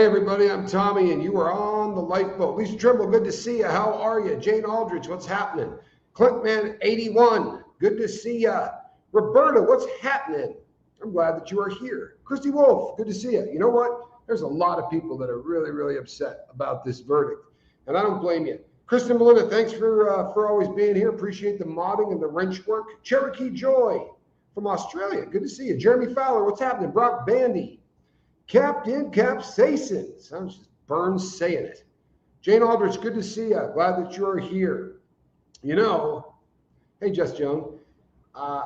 everybody, I'm Tommy, and you are on the lifeboat. Lisa Trimble, good to see you. How are you? Jane Aldridge, what's happening? Clintman 81, good to see you. Roberta, what's happening? I'm glad that you are here. Christy Wolf, good to see you. You know what? There's a lot of people that are really, really upset about this verdict, and I don't blame you. Kristen Melinda, thanks for always being here. Appreciate the modding and the wrench work. Cherokee Joy from Australia, good to see you. Jeremy Fowler, what's happening? Brock Bandy. Captain Capsaicin. Sounds just burns saying it. Jane Aldrich, good to see you. Glad that you're here. You know, hey, Just Young, I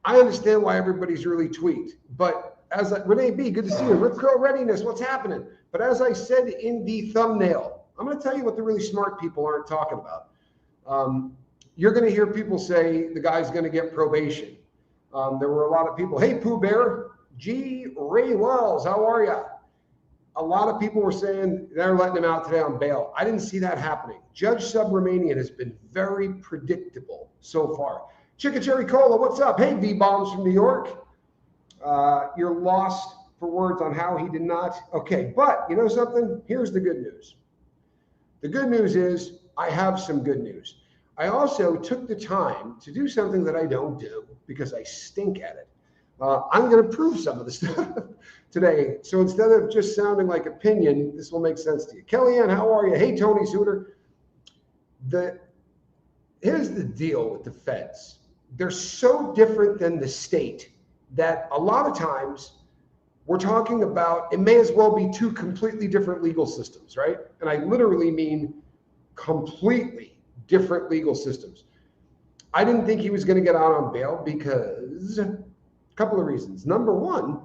understand why everybody's really tweaked, but as Renee B, good to see you. Rip Curl Readiness, what's happening? But as I said in the thumbnail, I'm going to tell you what the really smart people aren't talking about. You're going to hear people say the guy's going to get probation. There were a lot of people, hey, Pooh Bear, G. Ray Wells, how are you? A lot of people were saying they're letting him out today on bail. I didn't see that happening. Judge Subramanian has been very predictable so far. Chicka Cherry Cola, what's up? Hey, V-Bombs from New York. You're lost for words on how he did not. Okay, but you know something? Here's the good news. The good news is I have some good news. I also took the time to do something that I don't do because I stink at it. I'm going to prove some of the stuff today. So instead of just sounding like opinion, this will make sense to you. Kellyanne, how are you? Hey, Tony Suter. Here's the deal with the feds. They're so different than the state that a lot of times we're talking about, it may as well be two completely different legal systems, right? And I literally mean completely different legal systems. I didn't think he was going to get out on bail because couple of reasons. Number one,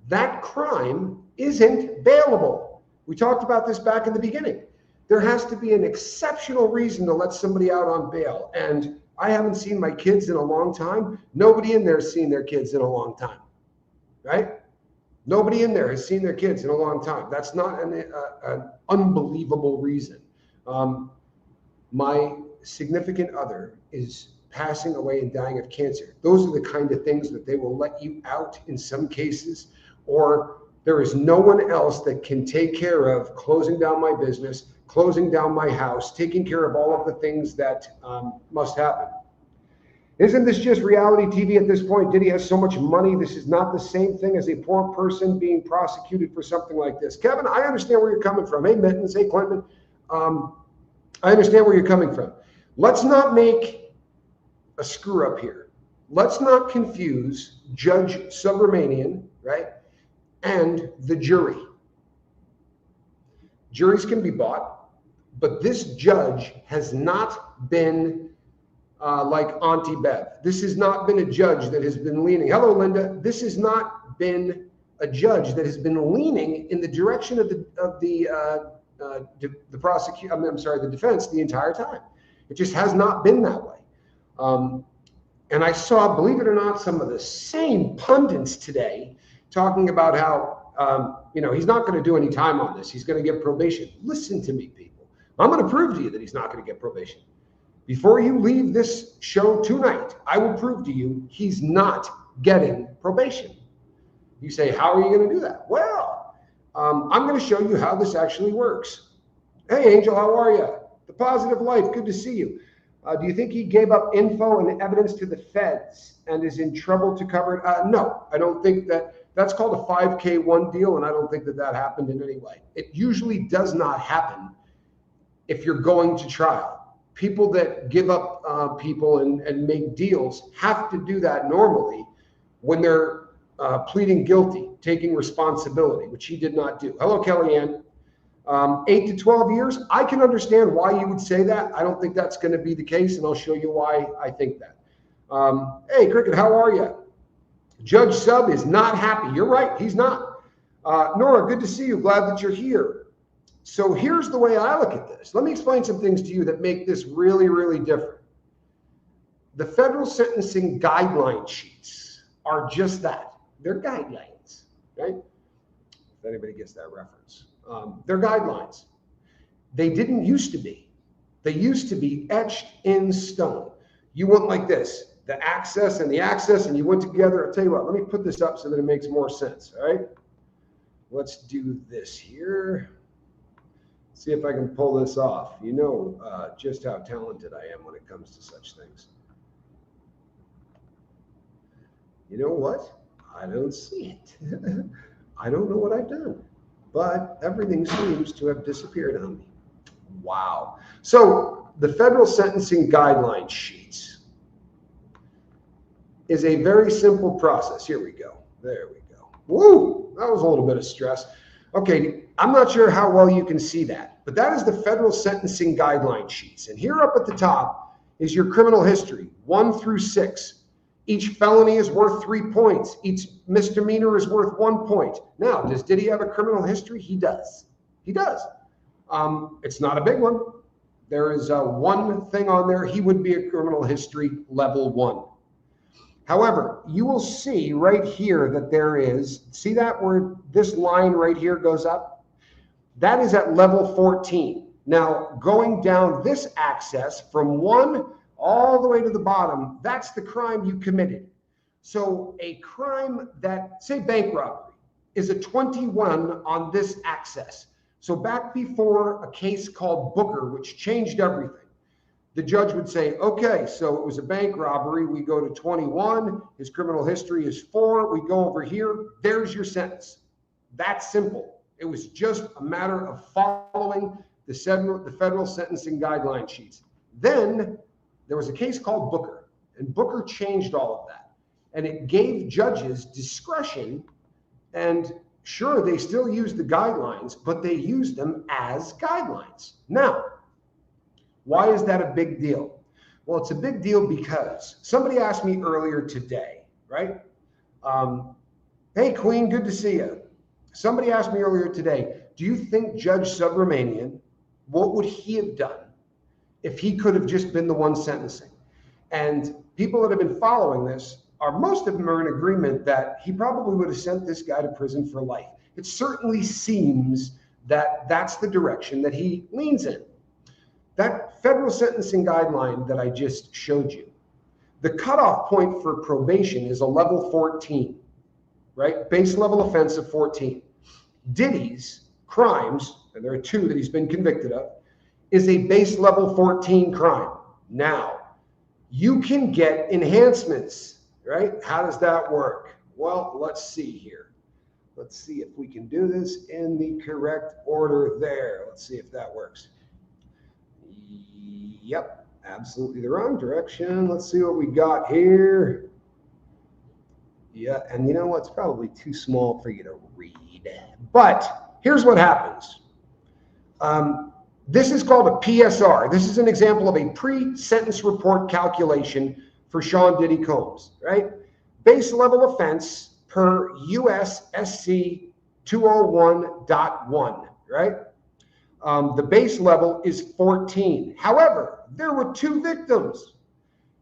that crime isn't bailable. We talked about this back in the beginning. There has to be an exceptional reason to let somebody out on bail. And I haven't seen my kids in a long time. Nobody in there has seen their kids in a long time, right? Nobody in there has seen their kids in a long time. That's not an unbelievable reason. My significant other is passing away and dying of cancer. Those are the kind of things that they will let you out in some cases, or there is no one else that can take care of closing down my business, closing down my house, taking care of all of the things that must happen. Isn't this just reality TV at this point? Diddy has so much money. This is not the same thing as a poor person being prosecuted for something like this. Kevin, I understand where you're coming from. Hey, Mittens. Hey, Clinton. I understand where you're coming from. Let's not make a screw up here. Let's not confuse Judge Subramanian, right, and the jury. Juries can be bought, but this judge has not been like Auntie Bev. This has not been a judge that has been leaning. Hello, Linda. This has not been a judge that has been leaning in the direction of the defense the entire time. It just has not been that way. And I saw, believe it or not, some of the same pundits today talking about how, he's not going to do any time on this. He's going to get probation. Listen to me, people. I'm going to prove to you that he's not going to get probation. Before you leave this show tonight, I will prove to you he's not getting probation. You say, how are you going to do that? Well, I'm going to show you how this actually works. Hey, Angel, how are you? The Positive Life, good to see you. Do you think he gave up info and evidence to the feds and is in trouble to cover it? No, I don't think that. That's called a 5K1 deal, and I don't think that that happened in any way. It usually does not happen if you're going to trial. People that give up people and make deals have to do that normally when they're pleading guilty, taking responsibility, which he did not do. Hello, Kellyanne. 8 to 12 years, I can understand why you would say that. I don't think that's going to be the case, and I'll show you why I think that. Hey, Cricket, how are you? Judge Sub is not happy. You're right, he's not. Nora, good to see you. Glad that you're here. So here's the way I look at this. Let me explain some things to you that make this really, really different. The federal sentencing guideline sheets are just that. They're guidelines, right? If anybody gets that reference. They're guidelines. They didn't used to be. They used to be etched in stone. You went like this, the access, and you went together. I'll tell you what, let me put this up so that it makes more sense, all right? let's do this here. See if I can pull this off. You know just how talented I am when it comes to such things. You know what? I don't see it. I don't know what I've done, but everything seems to have disappeared on me. Wow. So the federal sentencing guideline sheets is a very simple process. Here we go. There we go. Woo! That was a little bit of stress. Okay, I'm not sure how well you can see that, but that is the federal sentencing guideline sheets. And here up at the top is your criminal history, 1 through 6. Each felony is worth 3 points. Each misdemeanor is worth 1 point. Now, does Diddy have a criminal history? He does. He does. It's not a big one. There is one thing on there. He would be a criminal history level 1. However, you will see right here that there is, see that where this line right here goes up? That is at level 14. Now, going down this axis from 1 all the way to the bottom, that's the crime you committed. So a crime that, say bank robbery, is a 21 on this axis. So back before a case called Booker, which changed everything, the judge would say, okay, so it was a bank robbery. We go to 21. His criminal history is 4. We go over here. There's your sentence. That's simple. It was just a matter of following the federal sentencing guideline sheets. Then there was a case called Booker, and Booker changed all of that. And it gave judges discretion, and sure, they still used the guidelines, but they used them as guidelines. Now, why is that a big deal? Well, it's a big deal because somebody asked me earlier today, right? Hey, Queen, good to see you. Somebody asked me earlier today, do you think Judge Subramanian, what would he have done if he could have just been the one sentencing? And people that have been following this, most of them are in agreement that he probably would have sent this guy to prison for life. It certainly seems that that's the direction that he leans in. That federal sentencing guideline that I just showed you, the cutoff point for probation is a level 14, right? Base level offense of 14. Diddy's crimes, and there are 2 that he's been convicted of, is a base level 14 crime. Now, you can get enhancements, right? How does that work? Well, let's see here. Let's see if we can do this in the correct order there. Let's see if that works. Yep, absolutely the wrong direction. Let's see what we got here. Yeah, and you know what's probably too small for you to read. But here's what happens. This is called a PSR. This is an example of a pre-sentence report calculation for Sean Diddy Combs, right? Base level offense per US SC 201.1, right? The base level is 14. However, there were 2 victims.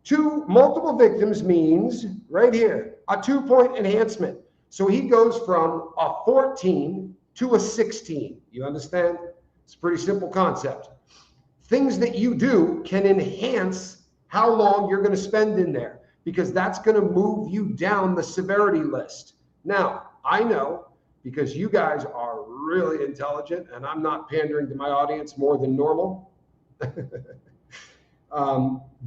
2 multiple victims means right here, a 2-point enhancement. So he goes from a 14 to a 16. You understand? It's a pretty simple concept. Things that you do can enhance how long you're going to spend in there, because that's going to move you down the severity list. Now, I know, because you guys are really intelligent, and I'm not pandering to my audience more than normal.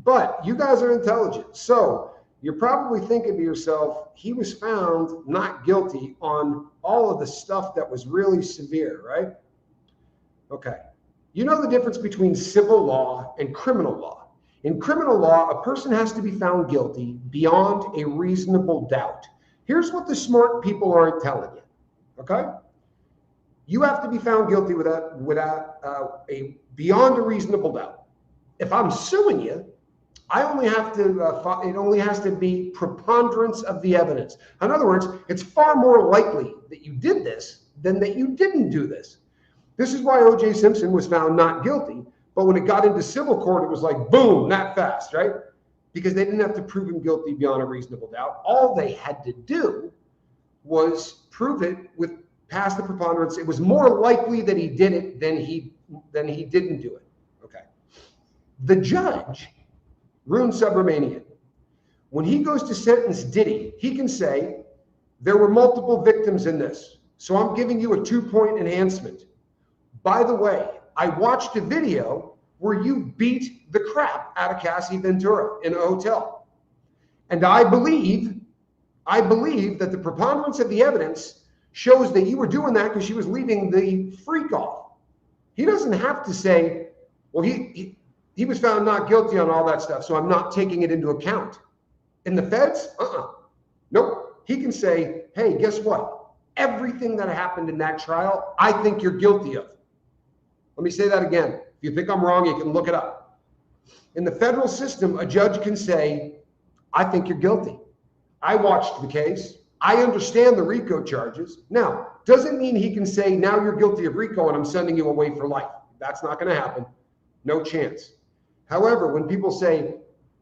But you guys are intelligent. So you're probably thinking to yourself, he was found not guilty on all of the stuff that was really severe, right? Okay. You know the difference between civil law and criminal law. In criminal law, a person has to be found guilty beyond a reasonable doubt. Here's what the smart people aren't telling you, okay? You have to be found guilty without beyond a reasonable doubt. If I'm suing you, I only have to, it only has to be preponderance of the evidence. In other words, it's far more likely that you did this than that you didn't do this. This is why O.J. Simpson was found not guilty, but when it got into civil court, it was like, boom, that fast, right? Because they didn't have to prove him guilty beyond a reasonable doubt. All they had to do was prove it with past the preponderance. It was more likely that he did it than he didn't do it. Okay. The judge, Rune Subramanian, when he goes to sentence Diddy, he can say there were multiple victims in this. So I'm giving you a 2-point enhancement. By the way, I watched a video where you beat the crap out of Cassie Ventura in a hotel. And I believe that the preponderance of the evidence shows that you were doing that because she was leaving the freak off. He doesn't have to say, well, he was found not guilty on all that stuff, so I'm not taking it into account. In the feds, nope. He can say, hey, guess what? Everything that happened in that trial, I think you're guilty of. Let me say that again. If you think I'm wrong, you can look it up. In the federal system, a judge can say, I think you're guilty. I watched the case. I understand the RICO charges. Now, doesn't mean he can say, now you're guilty of RICO and I'm sending you away for life. That's not going to happen. No chance. However, when people say,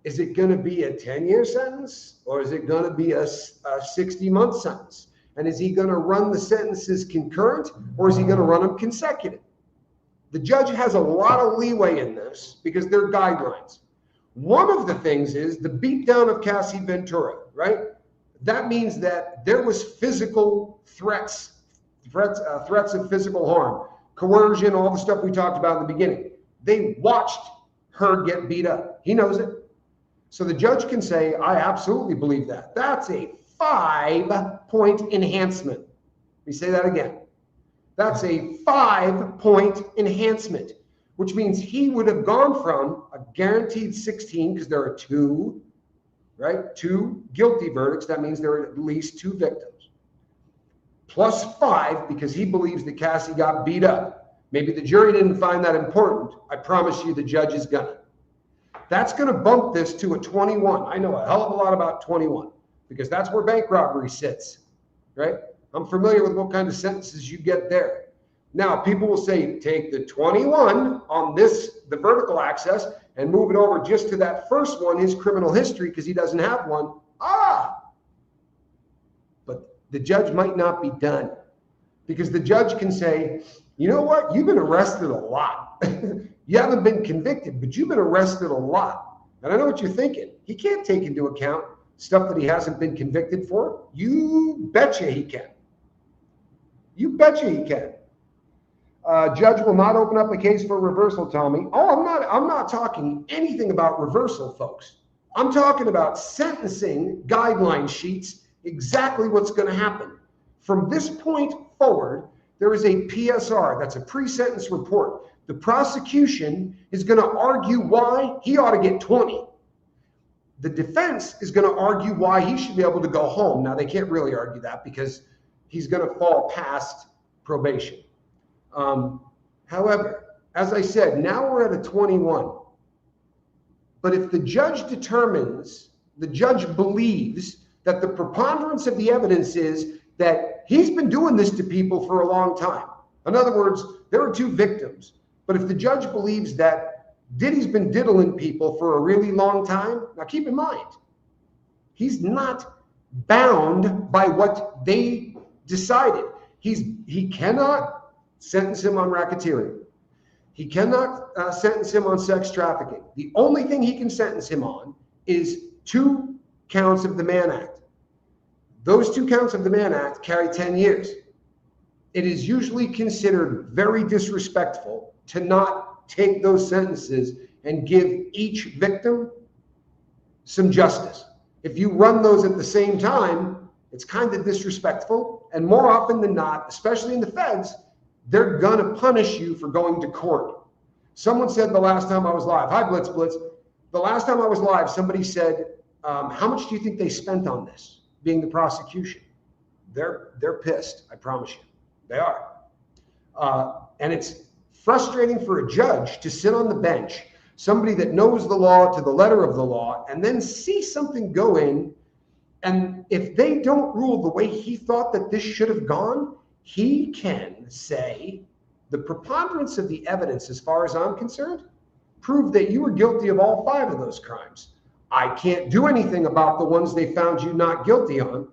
is it going to be a 10-year sentence or is it going to be a 60-month sentence? And is he going to run the sentences concurrent or is he going to run them consecutive? The judge has a lot of leeway in this because they're guidelines. One of the things is the beatdown of Cassie Ventura, right? That means that there was physical threats of physical harm, coercion, all the stuff we talked about in the beginning. They watched her get beat up. He knows it. So the judge can say, I absolutely believe that. That's a 5-point enhancement. Let me say that again. That's a 5-point enhancement, which means he would have gone from a guaranteed 16, because there are 2, right? 2 guilty verdicts. That means there are at least 2 victims. Plus 5, because he believes that Cassie got beat up. Maybe the jury didn't find that important. I promise you the judge is gonna. That's gonna bump this to a 21. I know a hell of a lot about 21, because that's where bank robbery sits, right? I'm familiar with what kind of sentences you get there. Now, people will say, take the 21 on this, the vertical access, and move it over just to that first one, his criminal history, because he doesn't have one. But the judge might not be done, because the judge can say, you know what? You've been arrested a lot. You haven't been convicted, but you've been arrested a lot. And I know what you're thinking. He can't take into account stuff that he hasn't been convicted for. You betcha he can. You betcha he can. Judge will not open up a case for reversal, Tommy. Oh, I'm not talking anything about reversal, folks. I'm talking about sentencing guideline sheets, exactly what's going to happen. From this point forward, there is a PSR, that's a pre-sentence report. The prosecution is going to argue why he ought to get 20. The defense is going to argue why he should be able to go home. Now, they can't really argue that because he's going to fall past probation. However, as I said, now we're at a 21. But if the judge determines, the judge believes that the preponderance of the evidence is that he's been doing this to people for a long time. In other words, there are 2 victims. But if the judge believes that Diddy's been diddling people for a really long time, now keep in mind, he's not bound by what they decided. He cannot sentence him on racketeering. He cannot sentence him on sex trafficking. The only thing he can sentence him on is 2 counts of the Mann Act. Those 2 counts of the Mann Act carry 10 years. It is usually considered very disrespectful to not take those sentences and give each victim some justice. If you run those at the same time, it's kind of disrespectful. And more often than not, especially in the feds, they're going to punish you for going to court. Someone said the last time I was live, hi Blitz. The last time I was live, somebody said, how much do you think they spent on this, being the prosecution? They're pissed, I promise you. They are. And it's frustrating for a judge to sit on the bench, somebody that knows the law to the letter of the law, and then see something go in. And if they don't rule the way he thought that this should have gone, he can say the preponderance of the evidence, as far as I'm concerned, proved that you were guilty of all 5 of those crimes. I can't do anything about the ones they found you not guilty on,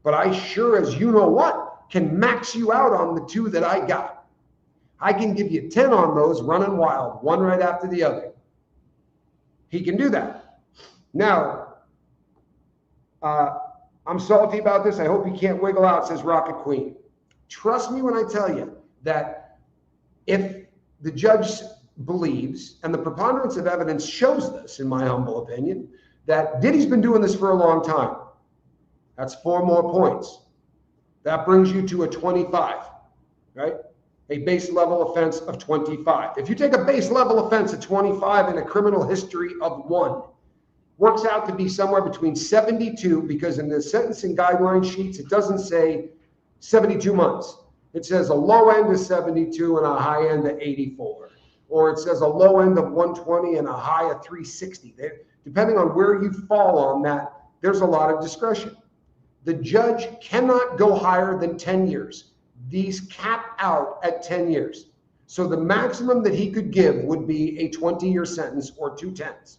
but I sure as you know what, can max you out on the 2 that I got. I can give you 10 on those running wild, one right after the other. He can do that. Now, I'm salty about this. I hope he can't wiggle out, says Rocket Queen. Trust me when I tell you that if the judge believes, and the preponderance of evidence shows this, in my humble opinion, that Diddy's been doing this for a long time. That's 4 more points. That brings you to a 25, right? A base level offense of 25. If you take a base level offense of 25 and a criminal history of 1, works out to be somewhere between 72, because in the sentencing guideline sheets, it doesn't say 72 months. It says a low end of 72 and a high end of 84. Or it says a low end of 120 and a high of 360. Depending on where you fall on that, there's a lot of discretion. The judge cannot go higher than 10 years. These cap out at 10 years. So the maximum that he could give would be a 20-year sentence or 2 10s.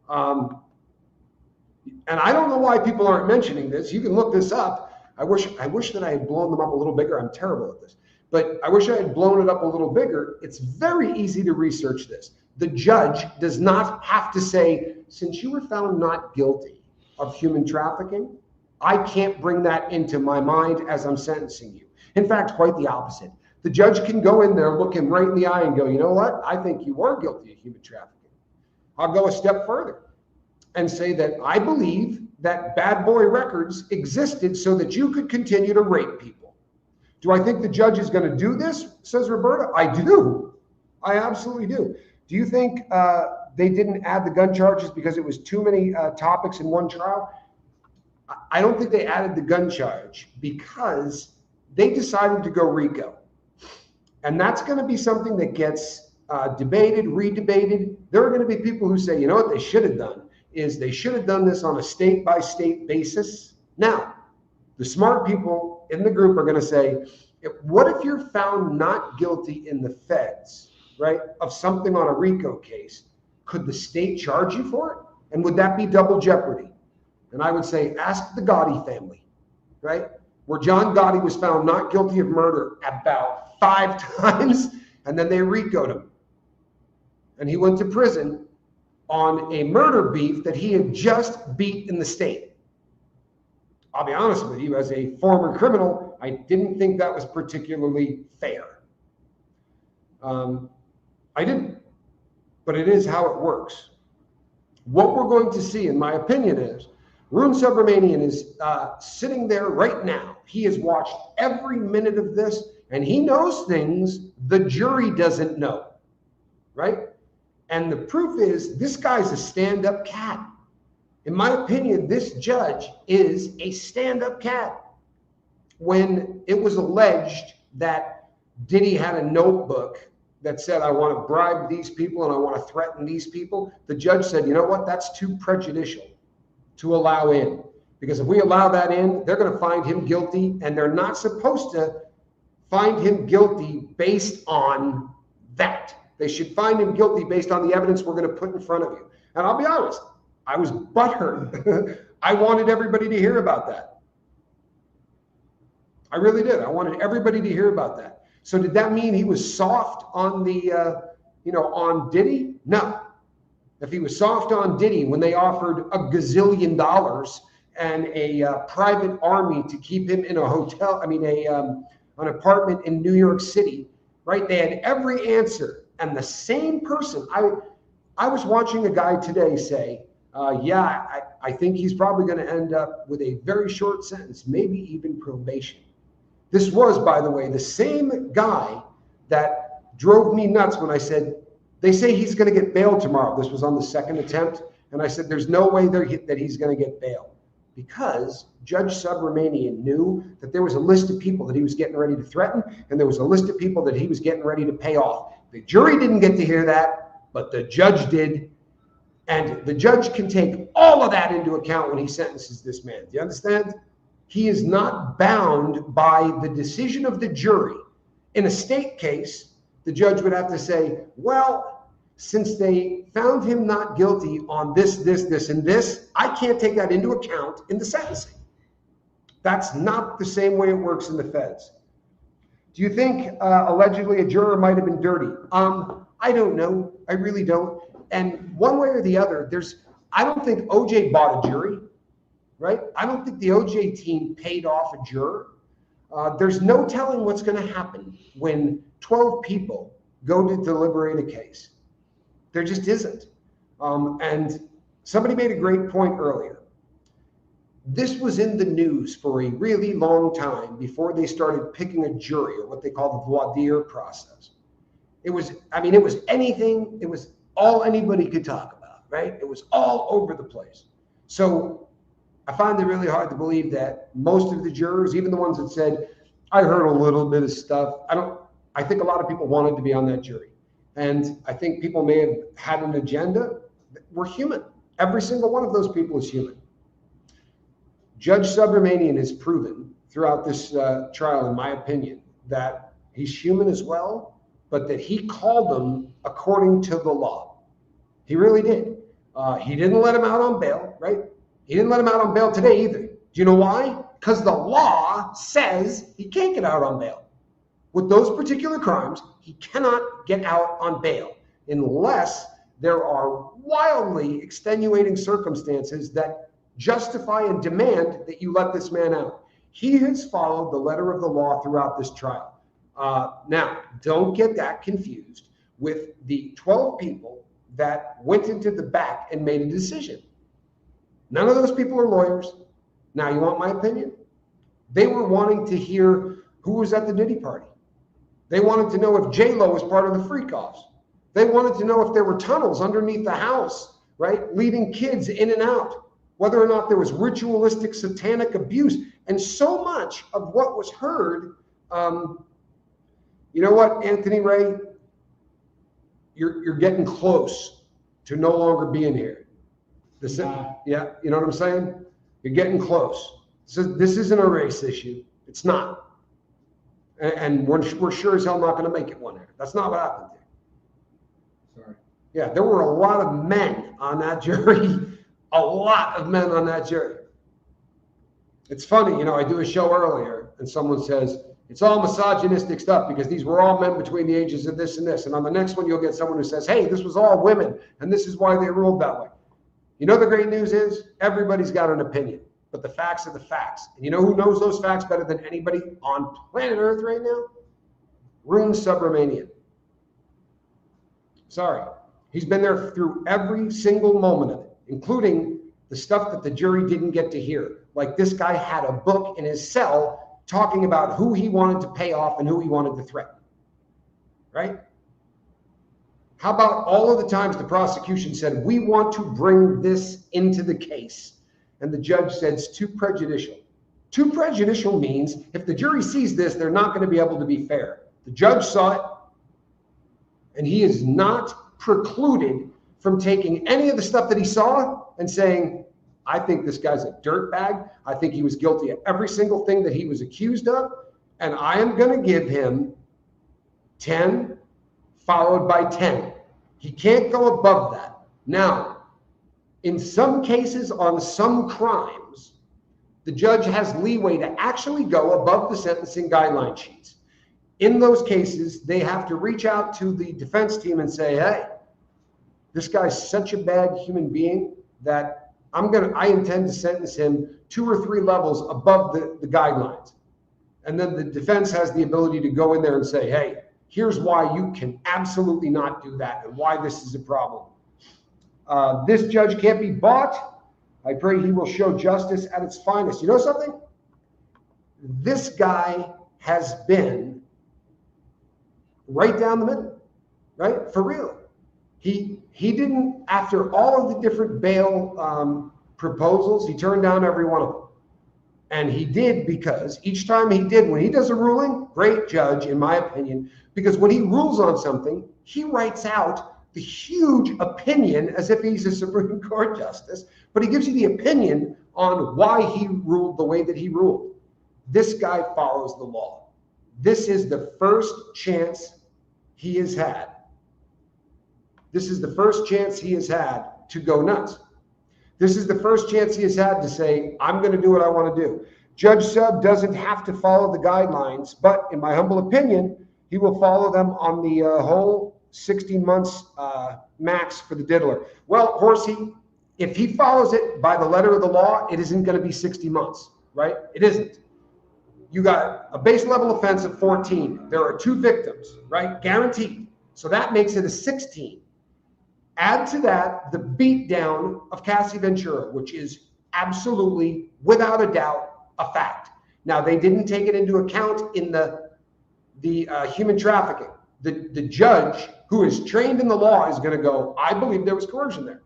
And I don't know why people aren't mentioning this. You can look this up. I wish that I had blown them up a little bigger. I'm terrible at this. But I wish I had blown it up a little bigger. It's very easy to research this. The judge does not have to say, since you were found not guilty of human trafficking, I can't bring that into my mind as I'm sentencing you. In fact, quite the opposite. The judge can go in there, look him right in the eye and go, you know what? I think you are guilty of human trafficking. I'll go a step further and say that I believe that bad boy records existed so that you could continue to rape people. Do I think the judge is going to do this, says Roberta? I do. I absolutely do. Do you think they didn't add the gun charges because it was too many topics in one trial? I don't think they added the gun charge because they decided to go RICO. And that's going to be something that gets debated, redebated. There are going to be people who say, you know what they should have done is they should have done this on a state-by-state basis. Now, the smart people in the group are going to say, what if you're found not guilty in the feds, right, of something on a RICO case? Could the state charge you for it? And would that be double jeopardy? And I would say, ask the Gotti family, right? Where John Gotti was found not guilty of murder about 5 times, and then they RICO'd him. And he went to prison on a murder beef that he had just beat in the state. I'll be honest with you, as a former criminal, I didn't think that was particularly fair. I didn't, but it is how it works. What we're going to see, in my opinion, is Arun Subramanian is sitting there right now. He has watched every minute of this, and he knows things the jury doesn't know, right? And the proof is this guy's a stand-up cat. In my opinion, this judge is a stand-up cat. When it was alleged that Diddy had a notebook that said, I want to bribe these people and I want to threaten these people, the judge said, you know what, that's too prejudicial to allow in. Because if we allow that in, they're going to find him guilty, and they're not supposed to find him guilty based on that. They should find him guilty based on the evidence we're going to put in front of you. And I'll be honest, I was butthurt. I wanted everybody to hear about that. I really did. I wanted everybody to hear about that. So did that mean he was soft on the, on Diddy? No. If he was soft on Diddy when they offered $1 gazillion and a private army to keep him in a hotel, an apartment in New York City, right? They had every answer. And the same person, I was watching a guy today say, I think he's probably going to end up with a very short sentence, maybe even probation. This was, by the way, the same guy that drove me nuts when I said, they say he's going to get bail tomorrow. This was on the second attempt. And I said, there's no way that he's going to get bail. Because Judge Subramanian knew that there was a list of people that he was getting ready to threaten, and there was a list of people that he was getting ready to pay off. The jury didn't get to hear that, but the judge did. And the judge can take all of that into account when he sentences this man. Do you understand? He is not bound by the decision of the jury. In a state case, the judge would have to say, well, since they found him not guilty on this, and this, I can't take that into account in the sentencing. That's not the same way it works in the feds. Do you think allegedly a juror might have been dirty? I don't know. I really don't. And one way or the other, I don't think OJ bought a jury, right? I don't think the OJ team paid off a juror. There's no telling what's going to happen when 12 people go to deliberate a case. There just isn't. And somebody made a great point earlier. This was in the news for a really long time before they started picking a jury, or what they call the voir dire process. It was anything, it was all anybody could talk about, right? It was all over the place. So I find it really hard to believe that most of the jurors, even the ones that said, I heard a little bit of stuff, I think a lot of people wanted to be on that jury. And I think people may have had an agenda. We're human. Every single one of those people is human. Judge Subramanian has proven throughout this trial, in my opinion, that he's human as well, but that he called them according to the law. He really did. He didn't let him out on bail, right? He didn't let him out on bail today either. Do you know why? Because the law says he can't get out on bail. With those particular crimes, he cannot get out on bail unless there are wildly extenuating circumstances that justify and demand that you let this man out. He has followed the letter of the law throughout this trial. Now, don't get that confused with the 12 people that went into the back and made a decision. None of those people are lawyers. Now, you want my opinion? They were wanting to hear who was at the Diddy party. They wanted to know if J-Lo was part of the freak-offs. They wanted to know if there were tunnels underneath the house, right, leading kids in and out, whether or not there was ritualistic satanic abuse. And so much of what was heard, you know what, Anthony Ray? You're getting close to no longer being here. Yeah, you know what I'm saying? You're getting close. This isn't a race issue. It's not. And we're sure as hell not going to make it one here. That's not what happened here. Sorry. Yeah, there were a lot of men on that jury. A lot of men on that jury. It's funny, you know, I do a show earlier and someone says, it's all misogynistic stuff because these were all men between the ages of this and this. And on the next one, you'll get someone who says, hey, this was all women and this is why they ruled that way. You know, the great news is everybody's got an opinion, but the facts are the facts. And you know who knows those facts better than anybody on planet Earth right now? Rune Subramanian. Sorry. He's been there through every single moment of it, including the stuff that the jury didn't get to hear. Like this guy had a book in his cell talking about who he wanted to pay off and who he wanted to threaten. Right? How about all of the times the prosecution said, we want to bring this into the case? And the judge said it's too prejudicial. Too prejudicial means if the jury sees this, they're not going to be able to be fair. The judge saw it, and he is not precluded from taking any of the stuff that he saw and saying, I think this guy's a dirtbag. I think he was guilty of every single thing that he was accused of, and I am going to give him 10 followed by 10. He can't go above that. Now, in some cases on some crimes, the judge has leeway to actually go above the sentencing guideline sheets. In those cases, they have to reach out to the defense team and say, hey, this guy's such a bad human being that I intend to sentence him 2 or 3 levels above the guidelines. And then the defense has the ability to go in there and say, hey, here's why you can absolutely not do that and why this is a problem. This judge can't be bought. I pray he will show justice at its finest. You know something? This guy has been right down the middle, right? For real. He didn't, after all of the different bail proposals, he turned down every one of them. And he did because each time he did, when he does a ruling, great judge, in my opinion, because when he rules on something, he writes out the huge opinion as if he's a Supreme Court justice, but he gives you the opinion on why he ruled the way that he ruled. This guy follows the law. This is the first chance he has had. This is the first chance he has had to go nuts. This is the first chance he has had to say, I'm going to do what I want to do. Judge Sub doesn't have to follow the guidelines, but in my humble opinion, he will follow them on the whole 16 months max for the diddler. Well, Horsey, if he follows it by the letter of the law, it isn't going to be 60 months, right? It isn't. You got a base level offense of 14. There are 2 victims, right? Guaranteed. So that makes it a 16. Add to that the beatdown of Cassie Ventura, which is absolutely, without a doubt, a fact. Now, they didn't take it into account in the human trafficking. The judge, who is trained in the law, is going to go, I believe there was coercion there,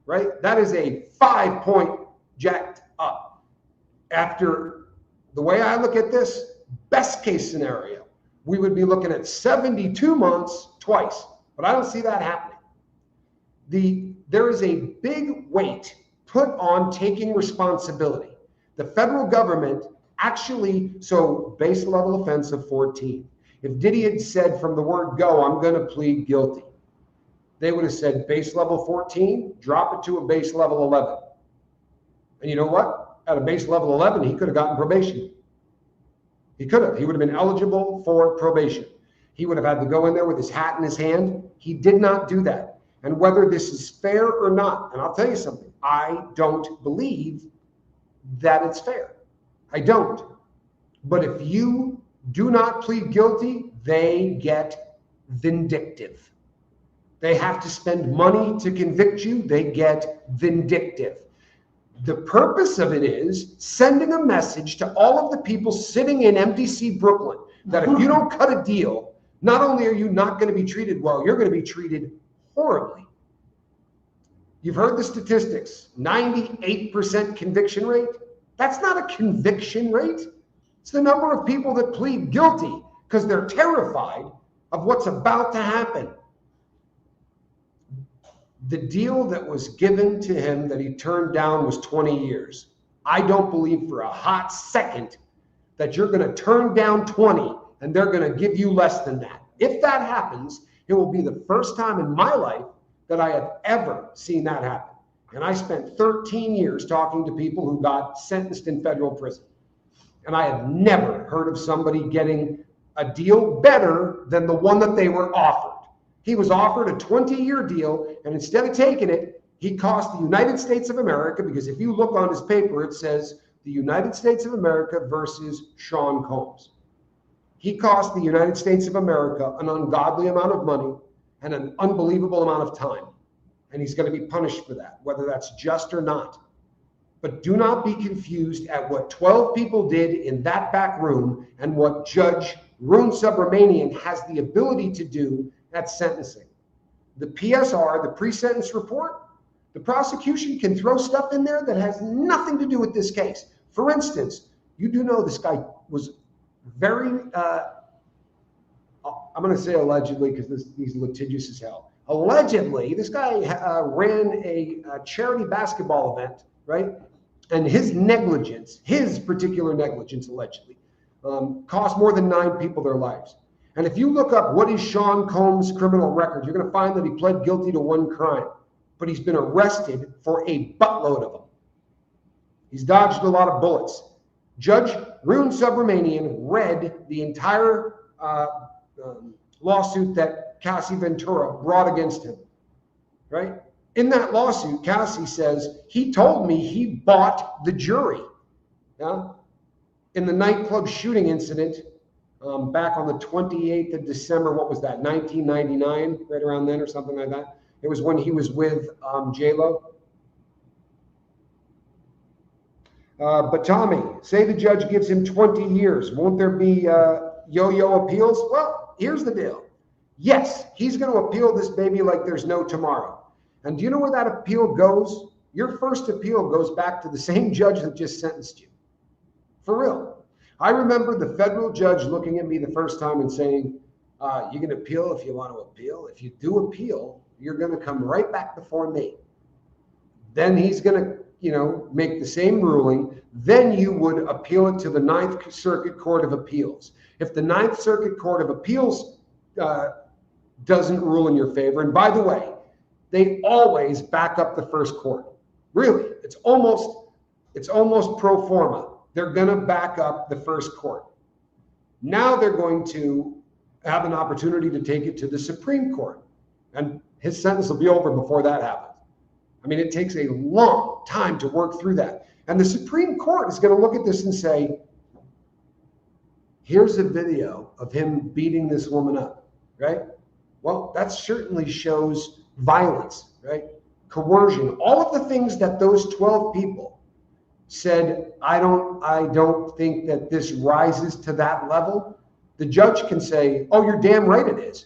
right? That is a 5-point jacked up. After the way I look at this, best case scenario, we would be looking at 72 months twice, but I don't see that happening. There is a big weight put on taking responsibility. The federal government actually, so base level offense of 14. If Diddy had said from the word go, I'm going to plead guilty, they would have said base level 14, drop it to a base level 11. And you know what? At a base level 11, he could have gotten probation. He could have. He would have been eligible for probation. He would have had to go in there with his hat in his hand. He did not do that. And whether this is fair or not, and I'll tell you something, I don't believe that it's fair. I don't. But if you do not plead guilty, they get vindictive. They have to spend money to convict you. They get vindictive. The purpose of it is sending a message to all of the people sitting in MDC Brooklyn that if you don't cut a deal, not only are you not going to be treated well, you're going to be treated horribly. You've heard the statistics, 98% conviction rate. That's not a conviction rate. It's the number of people that plead guilty because they're terrified of what's about to happen. The deal that was given to him that he turned down was 20 years. I don't believe for a hot second that you're going to turn down 20 and they're going to give you less than that. If that happens, it will be the first time in my life that I have ever seen that happen. And I spent 13 years talking to people who got sentenced in federal prison. And I have never heard of somebody getting a deal better than the one that they were offered. He was offered a 20-year deal, and instead of taking it, he cost the United States of America, because if you look on his paper, it says the United States of America versus Sean Combs. He cost the United States of America an ungodly amount of money and an unbelievable amount of time. And he's going to be punished for that, whether that's just or not. But do not be confused at what 12 people did in that back room and what Judge Rune Subramanian has the ability to do at sentencing. The PSR, the pre-sentence report, the prosecution can throw stuff in there that has nothing to do with this case. For instance, you do know this guy was very, I'm going to say allegedly because he's litigious as hell. Allegedly, this guy ran a charity basketball event, right? And his negligence, his particular negligence allegedly, cost more than 9 people their lives. And if you look up what is Sean Combs' criminal record, you're going to find that he pled guilty to 1 crime, but he's been arrested for a buttload of them. He's dodged a lot of bullets. Judge Rune Subramanian read the entire lawsuit that Cassie Ventura brought against him, right? In that lawsuit, Cassie says, he told me he bought the jury, yeah? In the nightclub shooting incident back on the 28th of December, what was that, 1999, right around then or something like that? It was when he was with J-Lo. But Tommy, say the judge gives him 20 years. Won't there be yo-yo appeals? Well, here's the deal. Yes, he's going to appeal this baby like there's no tomorrow. And do you know where that appeal goes? Your first appeal goes back to the same judge that just sentenced you. For real. I remember the federal judge looking at me the first time and saying, you can appeal if you want to appeal. If you do appeal, you're going to come right back before me. Then he's going to, make the same ruling. Then you would appeal it to the 9th Circuit Court of Appeals. If the 9th Circuit Court of Appeals doesn't rule in your favor, and by the way, they always back up the first court. Really, it's almost pro forma. They're going to back up the first court. Now they're going to have an opportunity to take it to the Supreme Court, and his sentence will be over before that happens. I mean, it takes a long time to work through that. And the Supreme Court is going to look at this and say, Here's a video of him beating this woman up, right? Well, that certainly shows violence, right? Coercion, all of the things that those 12 people said, I don't think that this rises to that level. The judge can say, oh, you're damn right it is.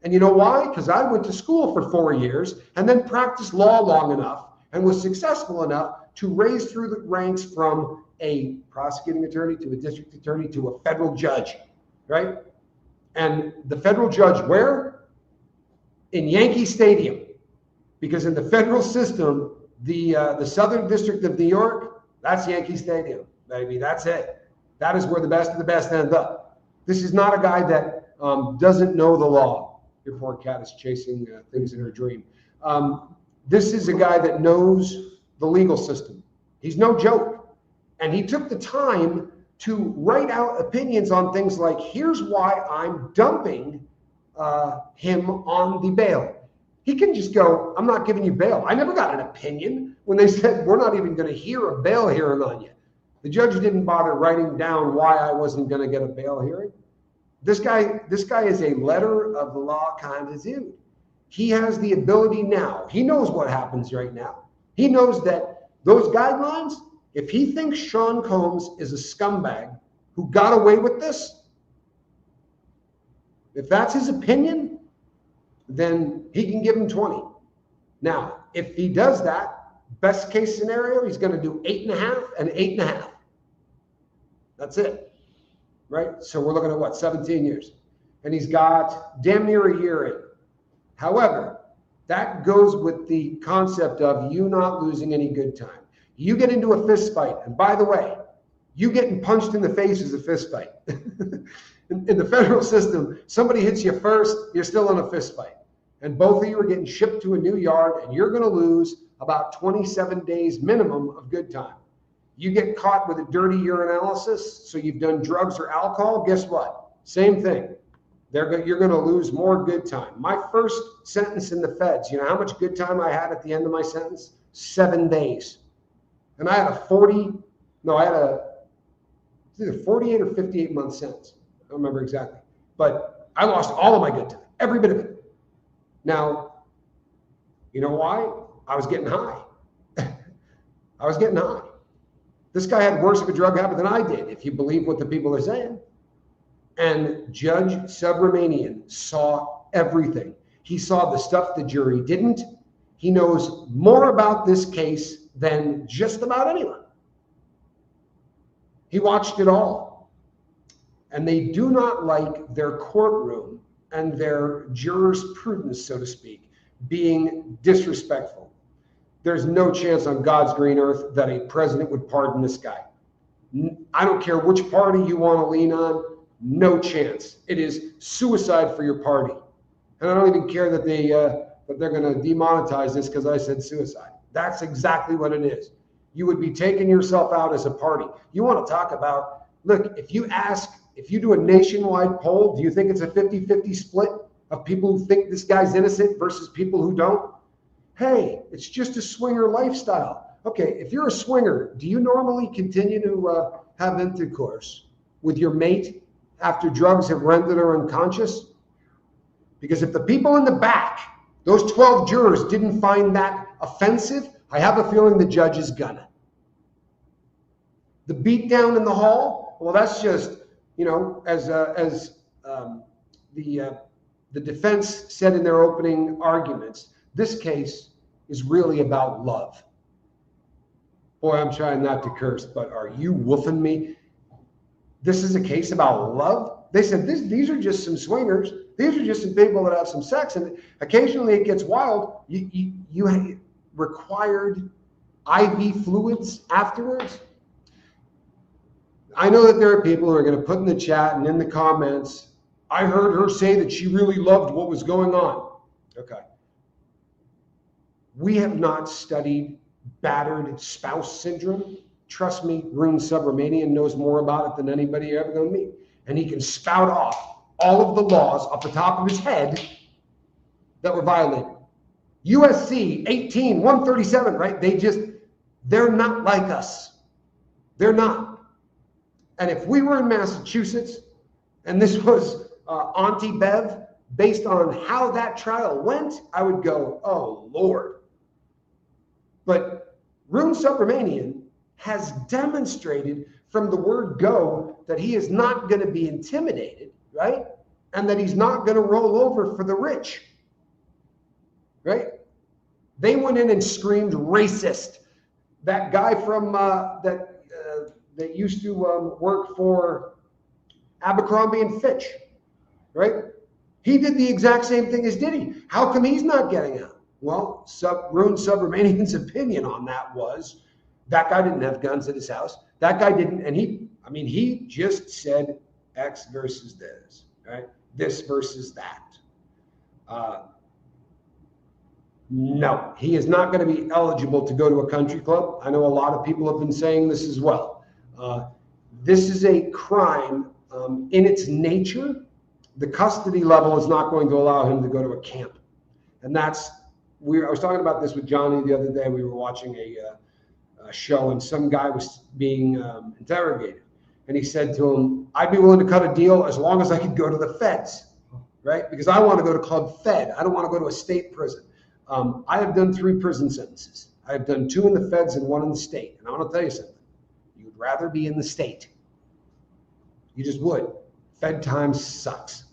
And you know why? Because I went to school for 4 years and then practiced law long enough and was successful enough to raise through the ranks from a prosecuting attorney to a district attorney to a federal judge, right? And the federal judge, where? In Yankee Stadium. Because in the federal system, the Southern District of New York, that's Yankee Stadium, baby. That's it. That is where the best of the best end up. This is not a guy that doesn't know the law. Your poor cat is chasing things in her dream. This is a guy that knows the legal system. He's no joke. And he took the time to write out opinions on things like, here's why I'm dumping him on the bail. He can just go, I'm not giving you bail. I never got an opinion when they said, we're not even going to hear a bail hearing on you. The judge didn't bother writing down why I wasn't going to get a bail hearing. This guy is a letter of the law kind of dude. He has the ability now. He knows what happens right now. He knows that those guidelines, if he thinks Sean Combs is a scumbag who got away with this, if that's his opinion, then he can give him 20. Now, if he does that, best case scenario, he's going to do 8.5 and 8.5. That's it, right? So we're looking at what, 17 years. And he's got damn near a year in. However, that goes with the concept of you not losing any good time. You get into a fist fight, and by the way, you getting punched in the face is a fist fight. In the federal system, somebody hits you first, you're still in a fist fight. And both of you are getting shipped to a new yard, and you're going to lose about 27 days minimum of good time. You get caught with a dirty urinalysis, so you've done drugs or alcohol, guess what? Same thing. You're going to lose more good time. My first sentence in the feds, you know how much good time I had at the end of my sentence? 7 days. And I had either 48 or 58 month sentence. I don't remember exactly. But I lost all of my good time, every bit of it. Now, you know why? I was getting high. I was getting high. This guy had worse of a drug habit than I did, if you believe what the people are saying. And Judge Subramanian saw everything. He saw the stuff the jury didn't. He knows more about this case than just about anyone. He watched it all. And they do not like their courtroom and their jurisprudence, so to speak, being disrespectful. There's no chance on God's green earth that a president would pardon this guy. I don't care which party you want to lean on, no chance. It is suicide for your party. And I don't even care that they're going to demonetize this because I said suicide. That's exactly what it is. You would be taking yourself out as a party. You want to talk about, look, if you do a nationwide poll, do you think it's a 50-50 split of people who think this guy's innocent versus people who don't? Hey, it's just a swinger lifestyle. Okay, if you're a swinger, do you normally continue to have intercourse with your mate after drugs have rendered her unconscious? Because if the people in the back, those 12 jurors, didn't find that offensive, I have a feeling the judge is gonna. The beat down in the hall, well, that's just, you know, as the defense said in their opening arguments, this case is really about love. Boy, I'm trying not to curse, but are you woofing me? This is a case about love? They said these are just some swingers. These are just some people that have some sex, and occasionally it gets wild. You required IV fluids afterwards? I know that there are people who are going to put in the chat and in the comments, I heard her say that she really loved what was going on. Okay. We have not studied battered spouse syndrome. Trust me, Rune Subramanian knows more about it than anybody you're ever going to meet. And he can spout off all of the laws off the top of his head that were violated. USC 18137, right? They're not like us. They're not. And if we were in Massachusetts and this was Auntie Bev, based on how that trial went, I would go, oh, Lord. But Rune Subramanian has demonstrated from the word go that he is not going to be intimidated, right? And that he's not going to roll over for the rich, right? They went in and screamed racist. That guy from that used to work for Abercrombie and Fitch, right? He did the exact same thing as Diddy. How come he's not getting out? Well, Rune Subramanian's opinion on that was that guy didn't have guns at his house. That guy didn't, and he just said X versus this, right? This versus that. No, he is not going to be eligible to go to a country club. I know a lot of people have been saying this as well. This is a crime in its nature. The custody level is not going to allow him to go to a camp. And I was talking about this with Johnny the other day. We were watching a show and some guy was being interrogated. And he said to him, I'd be willing to cut a deal as long as I could go to the feds, right? Because I want to go to Club Fed. I don't want to go to a state prison. I have done 3 prison sentences. I have done 2 in the feds and 1 in the state. And I want to tell you something. You'd rather be in the state. You just would. Fed time sucks.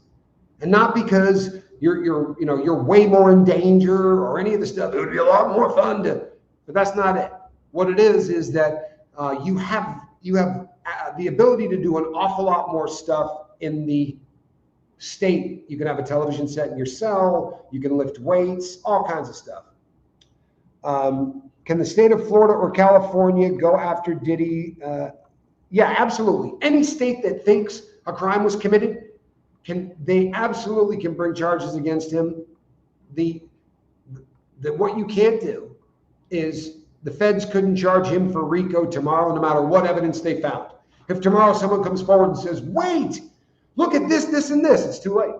And not because you're way more in danger or any of the stuff. It would be a lot more fun but that's not it. What it is that you have the ability to do an awful lot more stuff in the state. You can have a television set in your cell. You can lift weights, all kinds of stuff. Can the state of Florida or California go after Diddy? Yeah, absolutely. Any state that thinks a crime was committed, they absolutely can bring charges against him. What you can't do is the feds couldn't charge him for RICO tomorrow, no matter what evidence they found. If tomorrow someone comes forward and says, wait, look at this, this, and this, it's too late.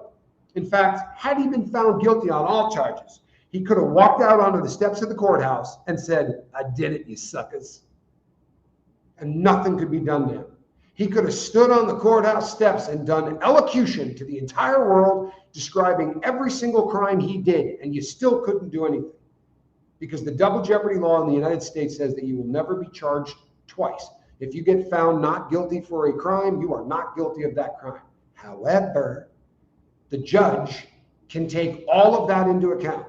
In fact, had he been found guilty on all charges, he could have walked out onto the steps of the courthouse and said, I did it, you suckers. And nothing could be done to him. He could have stood on the courthouse steps and done elocution to the entire world, describing every single crime he did, and you still couldn't do anything. Because the double jeopardy law in the United States says that you will never be charged twice. If you get found not guilty for a crime, you are not guilty of that crime. However, the judge can take all of that into account.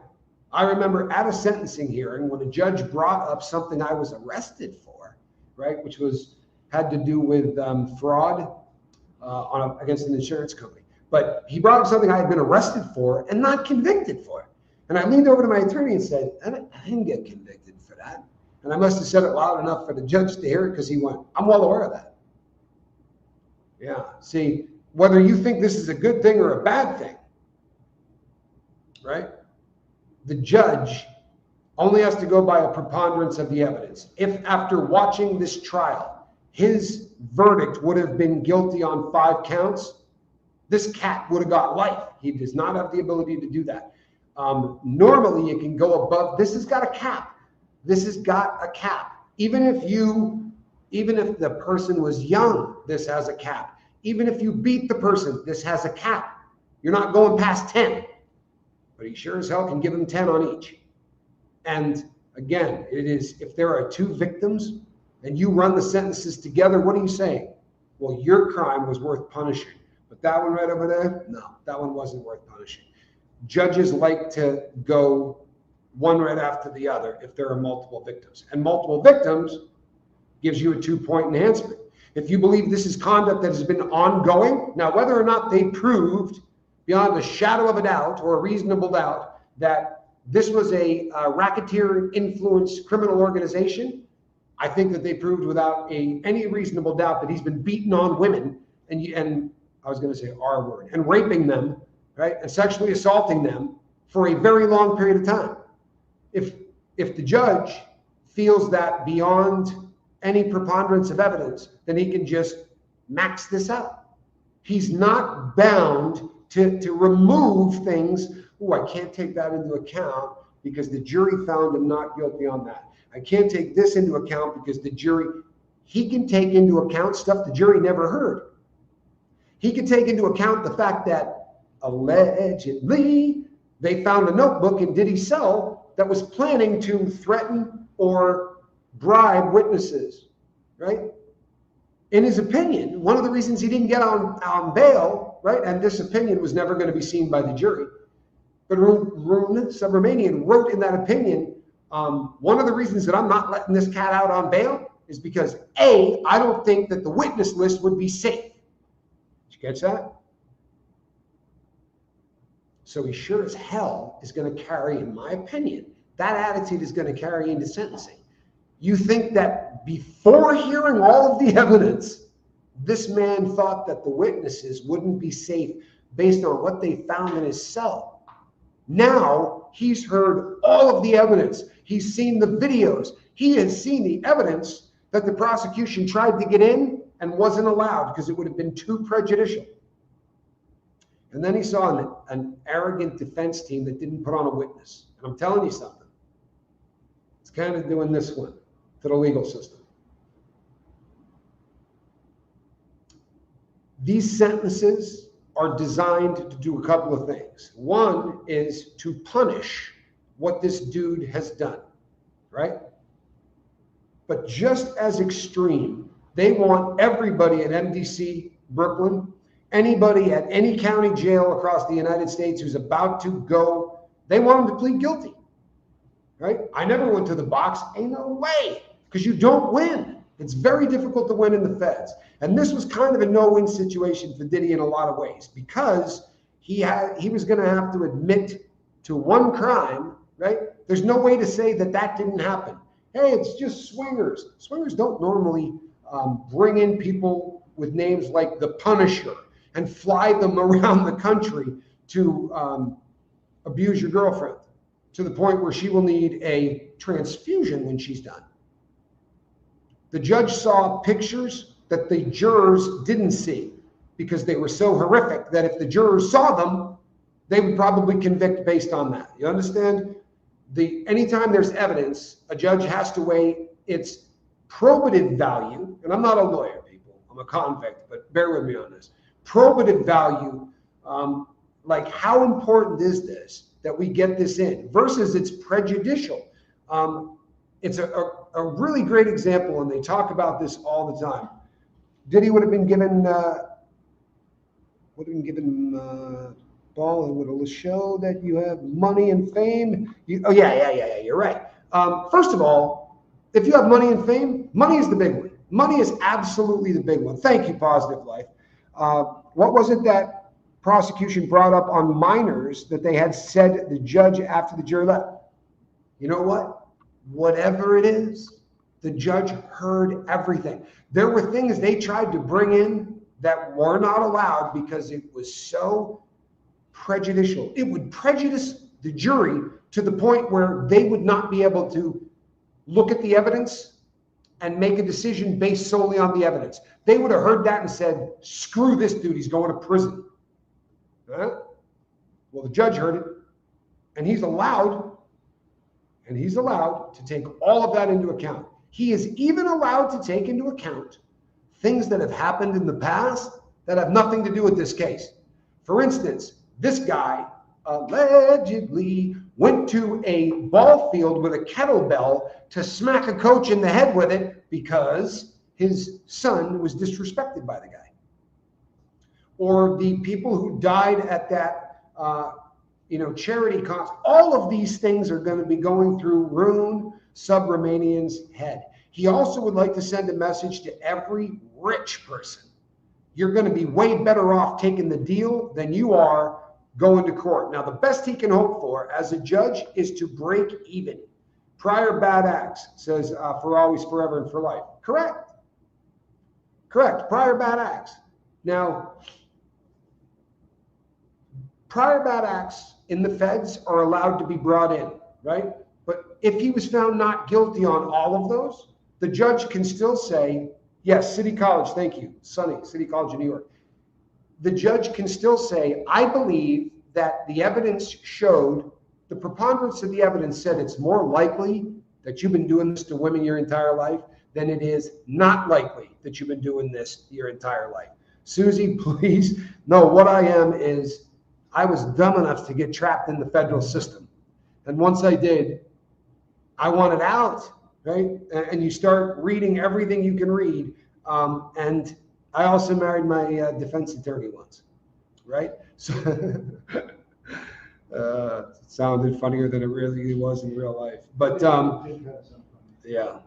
I remember at a sentencing hearing when a judge brought up something I was arrested for, right, which had to do with fraud against an insurance company. But he brought up something I had been arrested for and not convicted for. And I leaned over to my attorney and said, I didn't get convicted for that. And I must have said it loud enough for the judge to hear it because he went, I'm well aware of that. Yeah, see, whether you think this is a good thing or a bad thing, right? The judge only has to go by a preponderance of the evidence. If after watching this trial, his verdict would have been guilty on 5 counts, this cat would have got life. He does not have the ability to do that. Normally, it can go above. This has got a cap. This has got a cap. Even if the person was young, this has a cap. Even if you beat the person, this has a cap. You're not going past 10. But he sure as hell can give them 10 on each. And again, it is if there are 2 victims and you run the sentences together, what are you saying? Well, your crime was worth punishing. But that one right over there, no, that one wasn't worth punishing. Judges like to go one right after the other if there are multiple victims. And multiple victims gives you a 2-point enhancement. If you believe this is conduct that has been ongoing, now whether or not they proved beyond a shadow of a doubt or a reasonable doubt that this was a racketeer influenced criminal organization, I think that they proved without any reasonable doubt that he's been beaten on women and I was going to say R word, and raping them, right, and sexually assaulting them for a very long period of time. If the judge feels that beyond any preponderance of evidence, then he can just max this out. He's not bound to remove things. Oh, I can't take that into account because the jury found him not guilty on that. I can't take this into account because the jury. he can take into account stuff the jury never heard. He can take into account the fact that allegedly they found a notebook in Diddy's cell that was planning to threaten or bribe witnesses, right? In his opinion, one of the reasons he didn't get on bail, right, and this opinion was never going to be seen by the jury, but Rune Subramanian wrote in that opinion, one of the reasons that I'm not letting this cat out on bail is because A, I don't think that the witness list would be safe. Did you catch that? So he sure as hell is going to carry, in my opinion, that attitude is going to carry into sentencing. You think that before hearing all of the evidence, this man thought that the witnesses wouldn't be safe based on what they found in his cell. Now he's heard all of the evidence. He's seen the videos. He has seen the evidence that the prosecution tried to get in and wasn't allowed because it would have been too prejudicial. And then he saw an arrogant defense team that didn't put on a witness. And I'm telling you something. It's kind of doing this one to the legal system. These sentences are designed to do a couple of things. One is to punish what this dude has done, right? But just as extreme, they want everybody at MDC Brooklyn, anybody at any county jail across the United States who's about to go, they want them to plead guilty, right? I never went to the box. Ain't no way, because you don't win. It's very difficult to win in the feds. And this was kind of a no-win situation for Diddy in a lot of ways, because he was going to have to admit to one crime, right? There's no way to say that that didn't happen. Hey, it's just swingers. Swingers don't normally bring in people with names like the Punisher and fly them around the country to abuse your girlfriend to the point where she will need a transfusion when she's done. The judge saw pictures that the jurors didn't see because they were so horrific that if the jurors saw them, they would probably convict based on that. You understand? Anytime there's evidence, a judge has to weigh its probative value, and I'm not a lawyer, people. I'm a convict, but bear with me on this. Probative value, like how important is this that we get this in versus it's prejudicial. It's a really great example, and they talk about this all the time. Diddy would have been given ball and would have show that you have money and fame. Yeah, you're right. First of all, if you have money and fame, money is the big one. Money is absolutely the big one. Thank you, Positive Life. What was it that prosecution brought up on minors that they had said the judge after the jury left? You know what? Whatever it is, the judge heard everything. There were things they tried to bring in that were not allowed because it was so prejudicial. It would prejudice the jury to the point where they would not be able to look at the evidence and make a decision based solely on the evidence. They would have heard that and said, screw this dude, he's going to prison. Huh? Well, the judge heard it, and he's allowed to take all of that into account. He is even allowed to take into account things that have happened in the past that have nothing to do with this case. For instance, this guy allegedly went to a ball field with a kettlebell to smack a coach in the head with it because his son was disrespected by the guy. Or the people who died at that charity cause. All of these things are going to be going through Rune Subramanian's head. He also would like to send a message to every rich person. You're going to be way better off taking the deal than you are going to court. Now, the best he can hope for as a judge is to break even. Prior bad acts, says for always, forever, and for life. Correct. Prior bad acts. Now, prior bad acts in the feds are allowed to be brought in, right? But if he was found not guilty on all of those, the judge can still say, yes, City College, thank you, Sonny, City College of New York. The judge can still say, I believe that the evidence showed, the preponderance of the evidence said it's more likely that you've been doing this to women your entire life than it is not likely that you've been doing this your entire life. Susie, please. No, what I am is I was dumb enough to get trapped in the federal system. And once I did, I wanted out, right? And you start reading everything you can read. And I also married my defense attorney once, right? So it sounded funnier than it really was in real life. But yeah,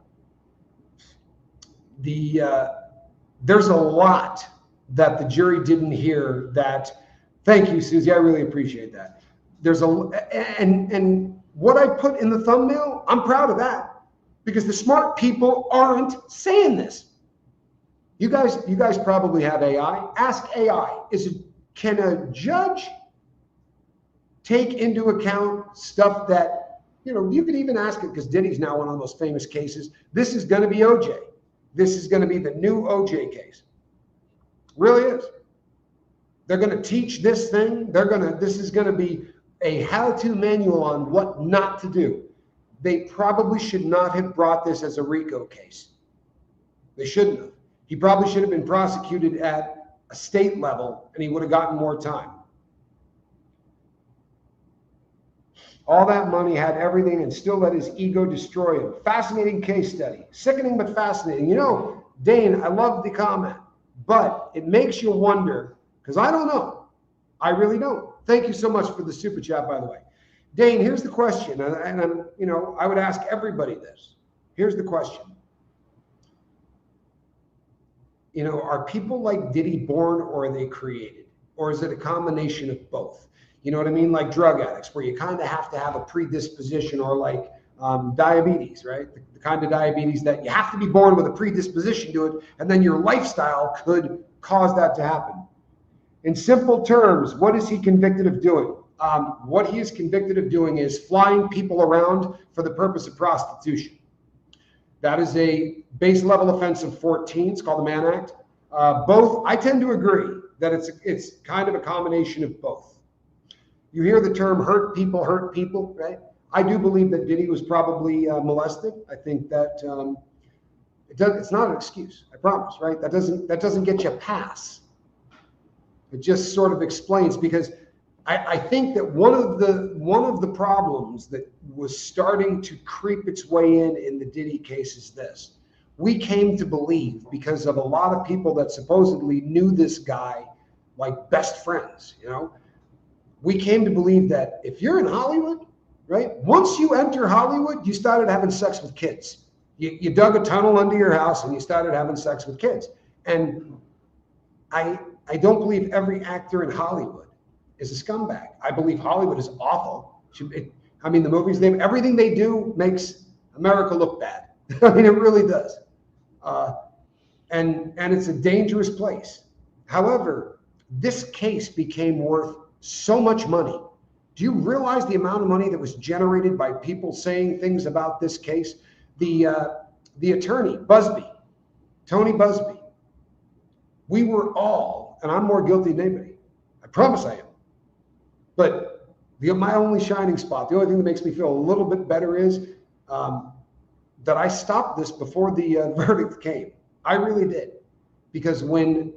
there's a lot that the jury didn't hear that. Thank you, Susie. I really appreciate that. There's and what I put in the thumbnail, I'm proud of that, because the smart people aren't saying this. You guys probably have AI. Ask AI, can a judge take into account stuff that, you could even ask it, because Diddy's now one of those famous cases. This is going to be OJ. This is going to be the new OJ case. Really is. They're going to teach this thing. This is going to be a how-to manual on what not to do. They probably should not have brought this as a RICO case. They shouldn't have. He probably should have been prosecuted at a state level, and he would have gotten more time. All that money, had everything, and still let his ego destroy him. Fascinating case study. Sickening, but fascinating. Dane, I love the comment, but it makes you wonder, because I don't know. I really don't. Thank you so much for the super chat, by the way. Dane, here's the question, and I would ask everybody this. Here's the question. Are people like Diddy born, or are they created? Or is it a combination of both? You know what I mean? Like drug addicts, where you kind of have to have a predisposition, or like diabetes, right? The kind of diabetes that you have to be born with a predisposition to it, and then your lifestyle could cause that to happen. In simple terms, what is he convicted of doing? What he is convicted of doing is flying people around for the purpose of prostitution. That is a base level offense of 14. It's called the Mann Act. Both, I tend to agree that it's kind of a combination of both. You hear the term hurt people, right? I do believe that Diddy was probably molested. I think that it's not an excuse, I promise, right? That doesn't get you a pass. It just sort of explains, because I think that one of the problems that was starting to creep its way in the Diddy case is this. We came to believe, because of a lot of people that supposedly knew this guy like best friends, we came to believe that if you're in Hollywood, right, once you enter Hollywood, you started having sex with kids. You dug a tunnel under your house and you started having sex with kids. And I don't believe every actor in Hollywood is a scumbag. I believe Hollywood is awful. The movies, everything they do makes America look bad. It really does. And it's a dangerous place. However, this case became worth so much money. Do you realize the amount of money that was generated by people saying things about this case? The attorney, Tony Busby, we were all, and I'm more guilty than anybody. I promise I am. But my only shining spot, the only thing that makes me feel a little bit better is that I stopped this before the verdict came. I really did. Because when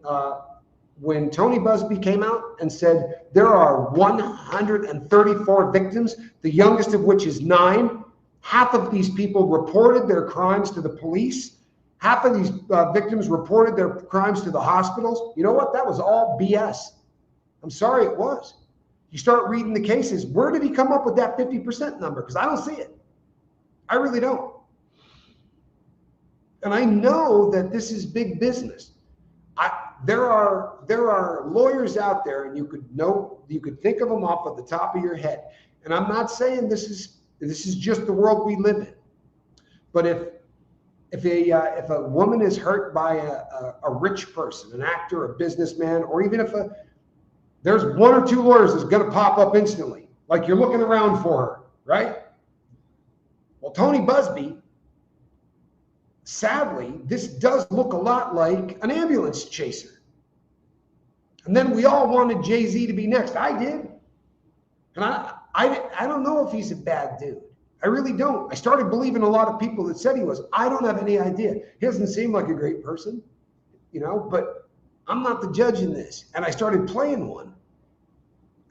Tony Busby came out and said there are 134 victims, the youngest of which is 9, half of these people reported their crimes to the police. Half of these victims reported their crimes to the hospitals. You know what? That was all BS. I'm sorry, it was. You start reading the cases. Where did he come up with that 50% number? Because I don't see it. I really don't. And I know that this is big business. There are lawyers out there, and you could think of them off of the top of your head. And I'm not saying this is just the world we live in. But if a woman is hurt by a rich person, an actor, a businessman, or even if there's 1 or 2 lawyers that's going to pop up instantly, like you're looking around for her, right? Well, Tony Busby, sadly, this does look a lot like an ambulance chaser. And then we all wanted Jay-Z to be next. I did. And I don't know if he's a bad dude. I really don't. I started believing a lot of people that said he was. I don't have any idea. He doesn't seem like a great person, you know, but I'm not the judge in this. And I started playing one.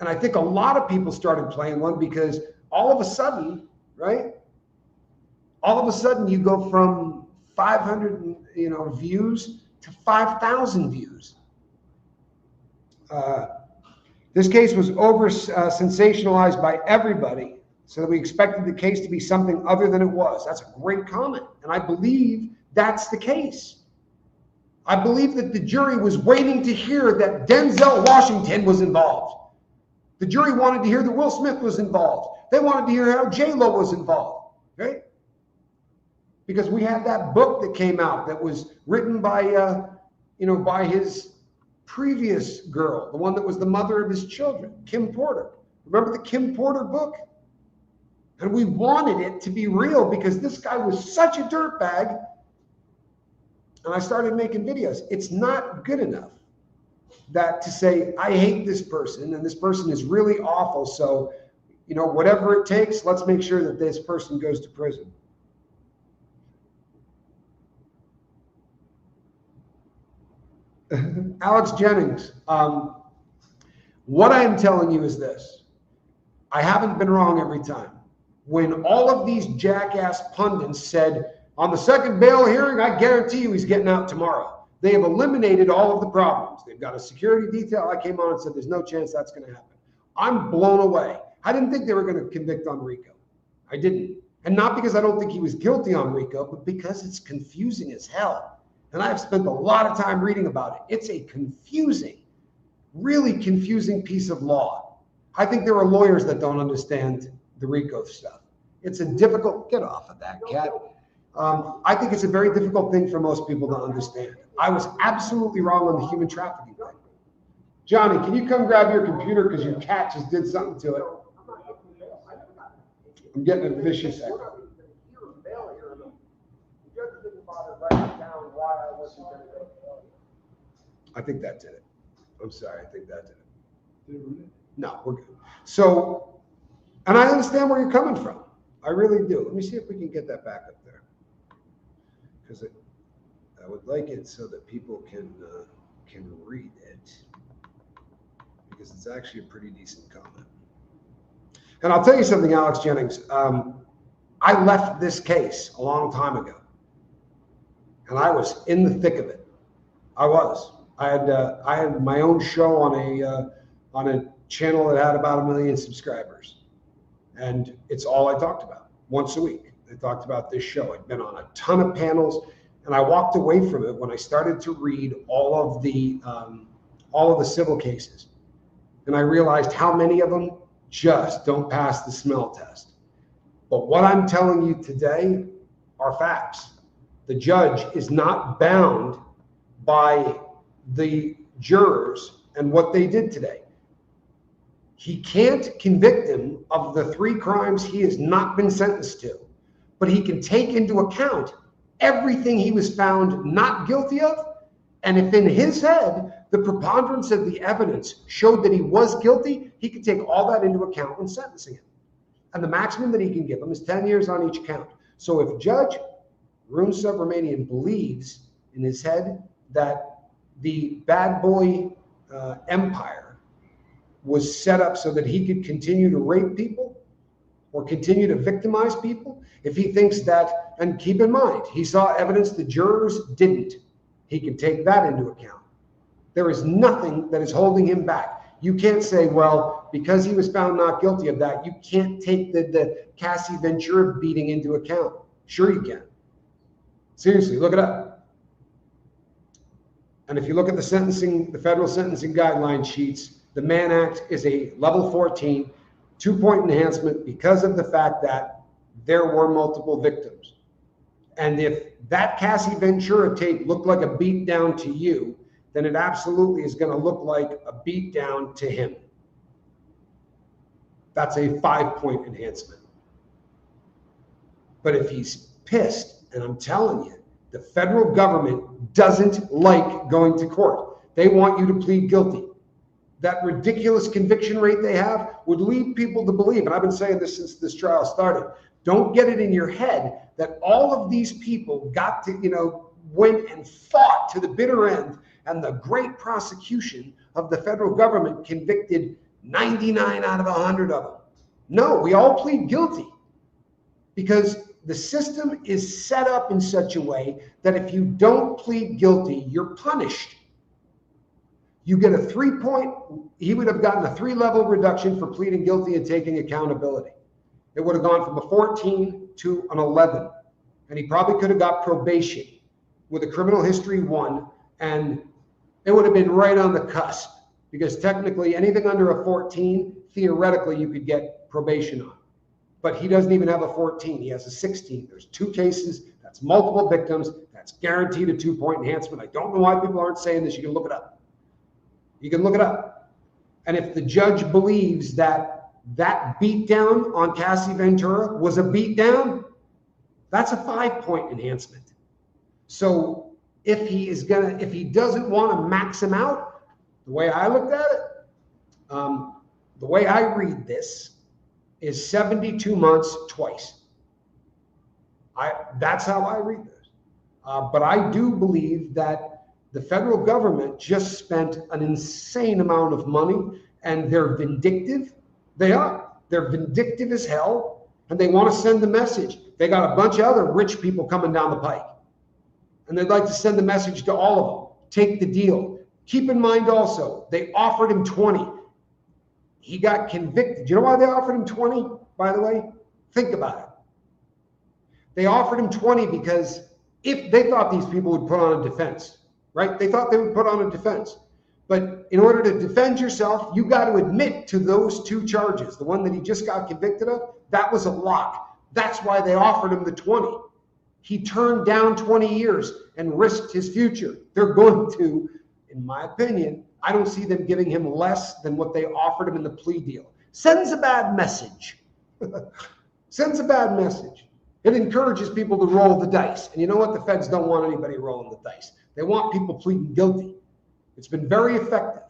And I think a lot of people started playing one because all of a sudden, right? All of a sudden you go from 500, views to 5,000 views. This case was over sensationalized by everybody, so that we expected the case to be something other than it was. That's a great comment. And I believe that's the case. I believe that the jury was waiting to hear that Denzel Washington was involved. The jury wanted to hear that Will Smith was involved. They wanted to hear how J-Lo was involved, right? Because we had that book that came out that was written by, by his previous girl, the one that was the mother of his children, Kim Porter. Remember the Kim Porter book? And we wanted it to be real because this guy was such a dirtbag. And I started making videos. It's not good enough that to say, I hate this person and this person is really awful. So, whatever it takes, let's make sure that this person goes to prison. Alex Jennings, what I am telling you is this. I haven't been wrong every time. When all of these jackass pundits said, on the second bail hearing, I guarantee you he's getting out tomorrow. They have eliminated all of the problems. They've got a security detail. I came on and said, there's no chance that's going to happen. I'm blown away. I didn't think they were going to convict on RICO. I didn't. And not because I don't think he was guilty on RICO, but because it's confusing as hell. And I've spent a lot of time reading about it. It's a confusing, really confusing piece of law. I think there are lawyers that don't understand the RICO stuff. It's a difficult, get off of that, cat. I think it's a very difficult thing for most people to understand. I was absolutely wrong on the human trafficking thing. Johnny, can you come grab your computer because your cat just did something to it? I'm getting a vicious echo. I think that did it. I'm sorry, I think that did it. No, we're good. So, and I understand where you're coming from. I really do. Let me see if we can get that back up there. Because I would like it so that people can read it. Because it's actually a pretty decent comment. And I'll tell you something, Alex Jennings. I left this case a long time ago. And I was in the thick of it. I was. I had my own show on a channel that had about 1 million subscribers. And it's all I talked about once a week. I talked about this show. I'd been on a ton of panels, and I walked away from it when I started to read all of the civil cases. And I realized how many of them just don't pass the smell test. But what I'm telling you today are facts. The judge is not bound by the jurors and what they did today. He can't convict him of the 3 crimes he has not been sentenced to, but he can take into account everything he was found not guilty of. And if in his head, the preponderance of the evidence showed that he was guilty, he can take all that into account when sentencing him. And the maximum that he can give him is 10 years on each count. So if Judge Arun Subramanian believes in his head that the bad boy empire was set up so that he could continue to rape people or continue to victimize people, if he thinks that, and keep in mind, he saw evidence the jurors didn't, he can take that into account. There is nothing that is holding him back. You can't say, well, because he was found not guilty of that, you can't take the Cassie Ventura beating into account. Sure you can. Seriously, look it up. And if you look at the federal sentencing guideline sheets, the Mann Act is a level 14, 2-point enhancement because of the fact that there were multiple victims. And if that Cassie Ventura tape looked like a beat down to you, then it absolutely is going to look like a beat down to him. That's a 5-point enhancement. But if he's pissed, and I'm telling you, the federal government doesn't like going to court. They want you to plead guilty. That ridiculous conviction rate they have would lead people to believe, and I've been saying this since this trial started, Don't get it in your head that all of these people got to, went and fought to the bitter end, and the great prosecution of the federal government convicted 99 out of 100 of them. No, we all plead guilty because the system is set up in such a way that if you don't plead guilty, you're punished. You get he would have gotten a 3-level reduction for pleading guilty and taking accountability. It would have gone from a 14 to an 11. And he probably could have got probation with a criminal history 1. And it would have been right on the cusp because technically anything under a 14, theoretically you could get probation on. But he doesn't even have a 14. He has a 16. There's 2 cases. That's multiple victims. That's guaranteed a 2-point enhancement. I don't know why people aren't saying this. You can look it up. You can look it up. And if the judge believes that beatdown on Cassie Ventura was a beatdown, that's a 5-point enhancement. So if he doesn't want to max him out, the way I looked at it, the way I read this is 72 months twice. That's how I read this. But I do believe that the federal government just spent an insane amount of money, and they're vindictive. They are. They're vindictive as hell, and they want to send a message. They got a bunch of other rich people coming down the pike, and they'd like to send a message to all of them. Take the deal. Keep in mind also, they offered him 20. He got convicted. You know why they offered him 20, by the way? Think about it. They offered him 20 because if they thought these people would put on a defense, right? They thought they would put on a defense. But in order to defend yourself, you got to admit to those 2 charges. The one that he just got convicted of, that was a lock. That's why they offered him the 20. He turned down 20 years and risked his future. They're going to, in my opinion, I don't see them giving him less than what they offered him in the plea deal. Sends a bad message. Sends a bad message. It encourages people to roll the dice. And you know what? The feds don't want anybody rolling the dice. They want people pleading guilty. It's been very effective,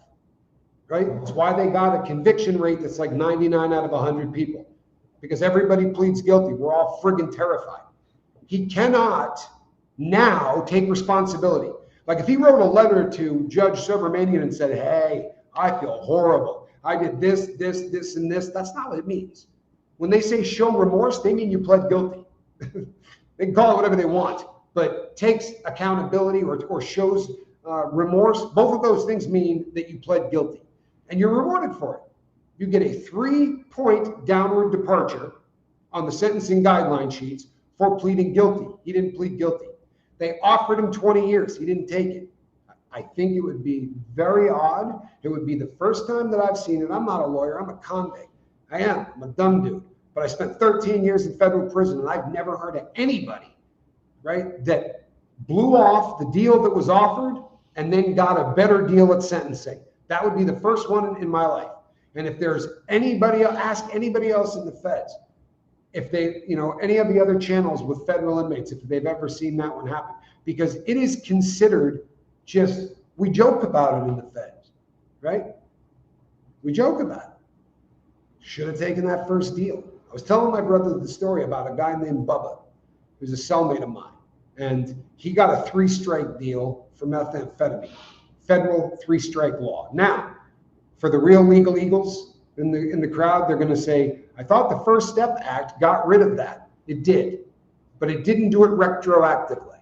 right? It's why they got a conviction rate that's like 99 out of 100 people, because everybody pleads guilty. We're all friggin' terrified. He cannot now take responsibility. Like if he wrote a letter to Judge Subramanian and said, hey, I feel horrible. I did this, and this. That's not what it means. When they say show remorse, they mean you pled guilty. They can call it whatever they want, but takes accountability or shows remorse. Both of those things mean that you pled guilty and you're rewarded for it. You get a 3-point downward departure on the sentencing guideline sheets for pleading guilty. He didn't plead guilty. They offered him 20 years. He didn't take it. I think it would be very odd. It would be the first time that I've seen it. I'm not a lawyer. I'm a convict. I am. I'm a dumb dude. But I spent 13 years in federal prison, and I've never heard of anybody, right, that blew off the deal that was offered and then got a better deal at sentencing. That would be the first one in my life. And if there's anybody, ask anybody else in the feds, if they, any of the other channels with federal inmates, if they've ever seen that one happen, because it is considered we joke about it in the feds, right? We joke about it. Should have taken that first deal. I was telling my brother the story about a guy named Bubba, who's a cellmate of mine, and he got a 3-strike deal for methamphetamine, federal 3-strike law. Now, for the real legal eagles in the crowd, they're going to say, I thought the First Step Act got rid of that. It did, but it didn't do it retroactively.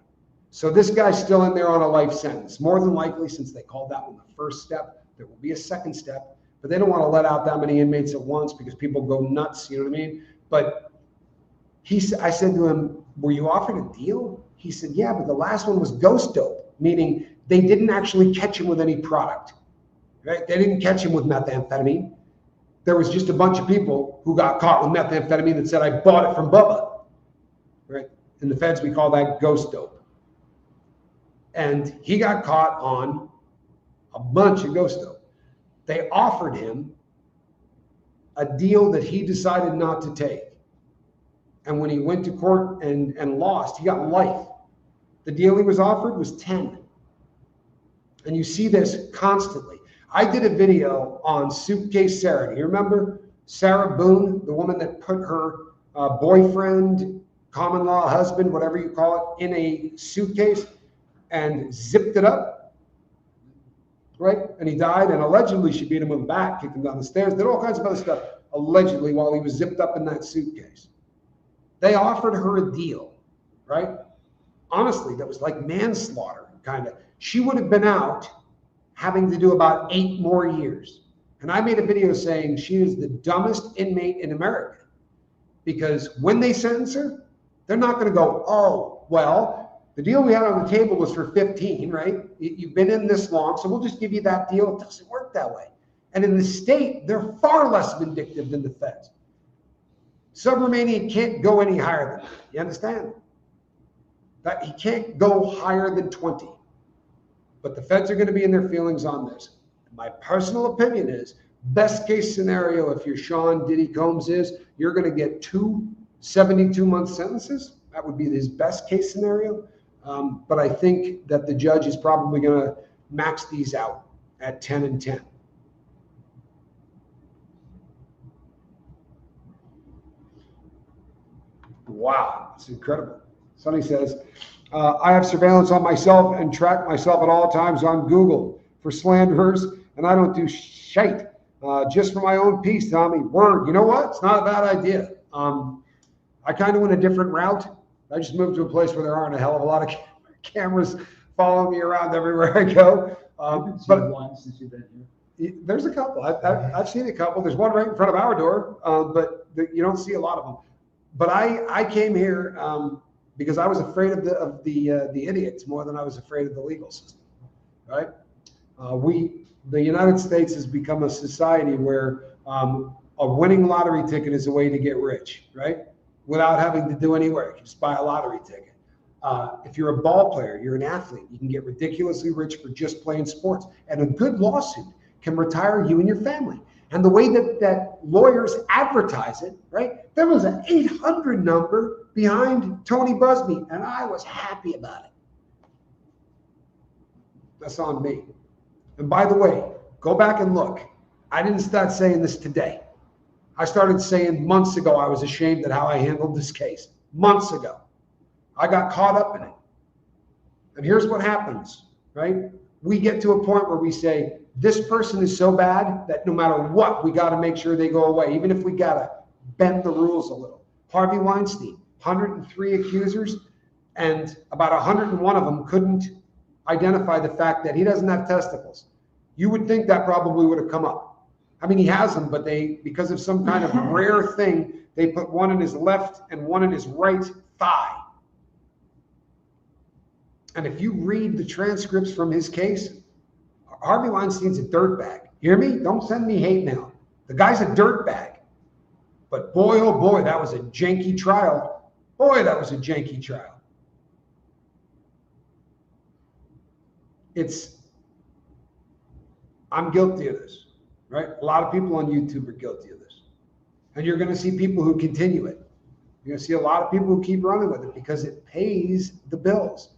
So this guy's still in there on a life sentence. More than likely, since they called that one the first step, there will be a second step. But they don't want to let out that many inmates at once because people go nuts, you know what I mean? But I said to him, were you offered a deal? He said, yeah, but the last one was ghost dope, meaning they didn't actually catch him with any product, right? They didn't catch him with methamphetamine. There was just a bunch of people who got caught with methamphetamine that said, I bought it from Bubba, right? In the feds, we call that ghost dope. And he got caught on a bunch of ghost dope. They offered him a deal that he decided not to take. And when he went to court and lost, he got life. The deal he was offered was 10. And you see this constantly. I did a video on Suitcase Sarah. Do you remember Sarah Boone, the woman that put her boyfriend, common law husband, whatever you call it, in a suitcase and zipped it up, right? And he died, and allegedly she beat him with a bat, kicked him down the stairs, did all kinds of other stuff, allegedly, while he was zipped up in that suitcase. They offered her a deal, right? Honestly, that was like manslaughter, kind of. She would have been out having to do about 8 more years. And I made a video saying she is the dumbest inmate in America, because when they sentence her, they're not going to go, oh, well, the deal we had on the table was for 15, right? You've been in this long, so we'll just give you that deal. It doesn't work that way. And in the state, they're far less vindictive than the feds. Subramanian can't go any higher than that. You understand? That he can't go higher than 20. But the feds are going to be in their feelings on this. My personal opinion is, best case scenario, if you're Sean Diddy Combs, is you're going to get 2 72-month sentences. That would be his best case scenario. But I think that the judge is probably going to max these out at 10 and 10. Wow, it's incredible. Sonny says, I have surveillance on myself and track myself at all times on Google for slanderers, and I don't do shite. Just for my own peace, Tommy. Word. You know what? It's not a bad idea. I kind of went a different route. I just moved to a place where there aren't a hell of a lot of cameras following me around everywhere I go. But one since you've been here? There's a couple. I've seen a couple. There's one right in front of our door, but you don't see a lot of them. But I came here because I was afraid of the idiots more than I was afraid of the legal system, right? The United States has become a society where a winning lottery ticket is a way to get rich, right? Without having to do any work. You just buy a lottery ticket. If you're a ball player, you're an athlete, you can get ridiculously rich for just playing sports. And a good lawsuit can retire you and your family. And the way that lawyers advertise it, right? There was an 800 number behind Tony Busby, and I was happy about it. That's on me. And by the way, go back and look. I didn't start saying this today. I started saying months ago I was ashamed at how I handled this case. Months ago. I got caught up in it. And here's what happens, right? We get to a point where we say, this person is so bad that no matter what, we got to make sure they go away, even if we got to bend the rules a little. Harvey Weinstein, 103 accusers, and about 101 of them couldn't identify the fact that he doesn't have testicles. You would think that probably would have come up. I mean, he has them, but because of some kind of rare thing, they put one in his left and one in his right thigh. And if you read the transcripts from his case, Harvey Weinstein's a dirtbag. Hear me? Don't send me hate mail. The guy's a dirtbag. But boy, oh boy, that was a janky trial. Boy, that was a janky trial. I'm guilty of this, right? A lot of people on YouTube are guilty of this. And you're going to see people who continue it. You're going to see a lot of people who keep running with it because it pays the bills.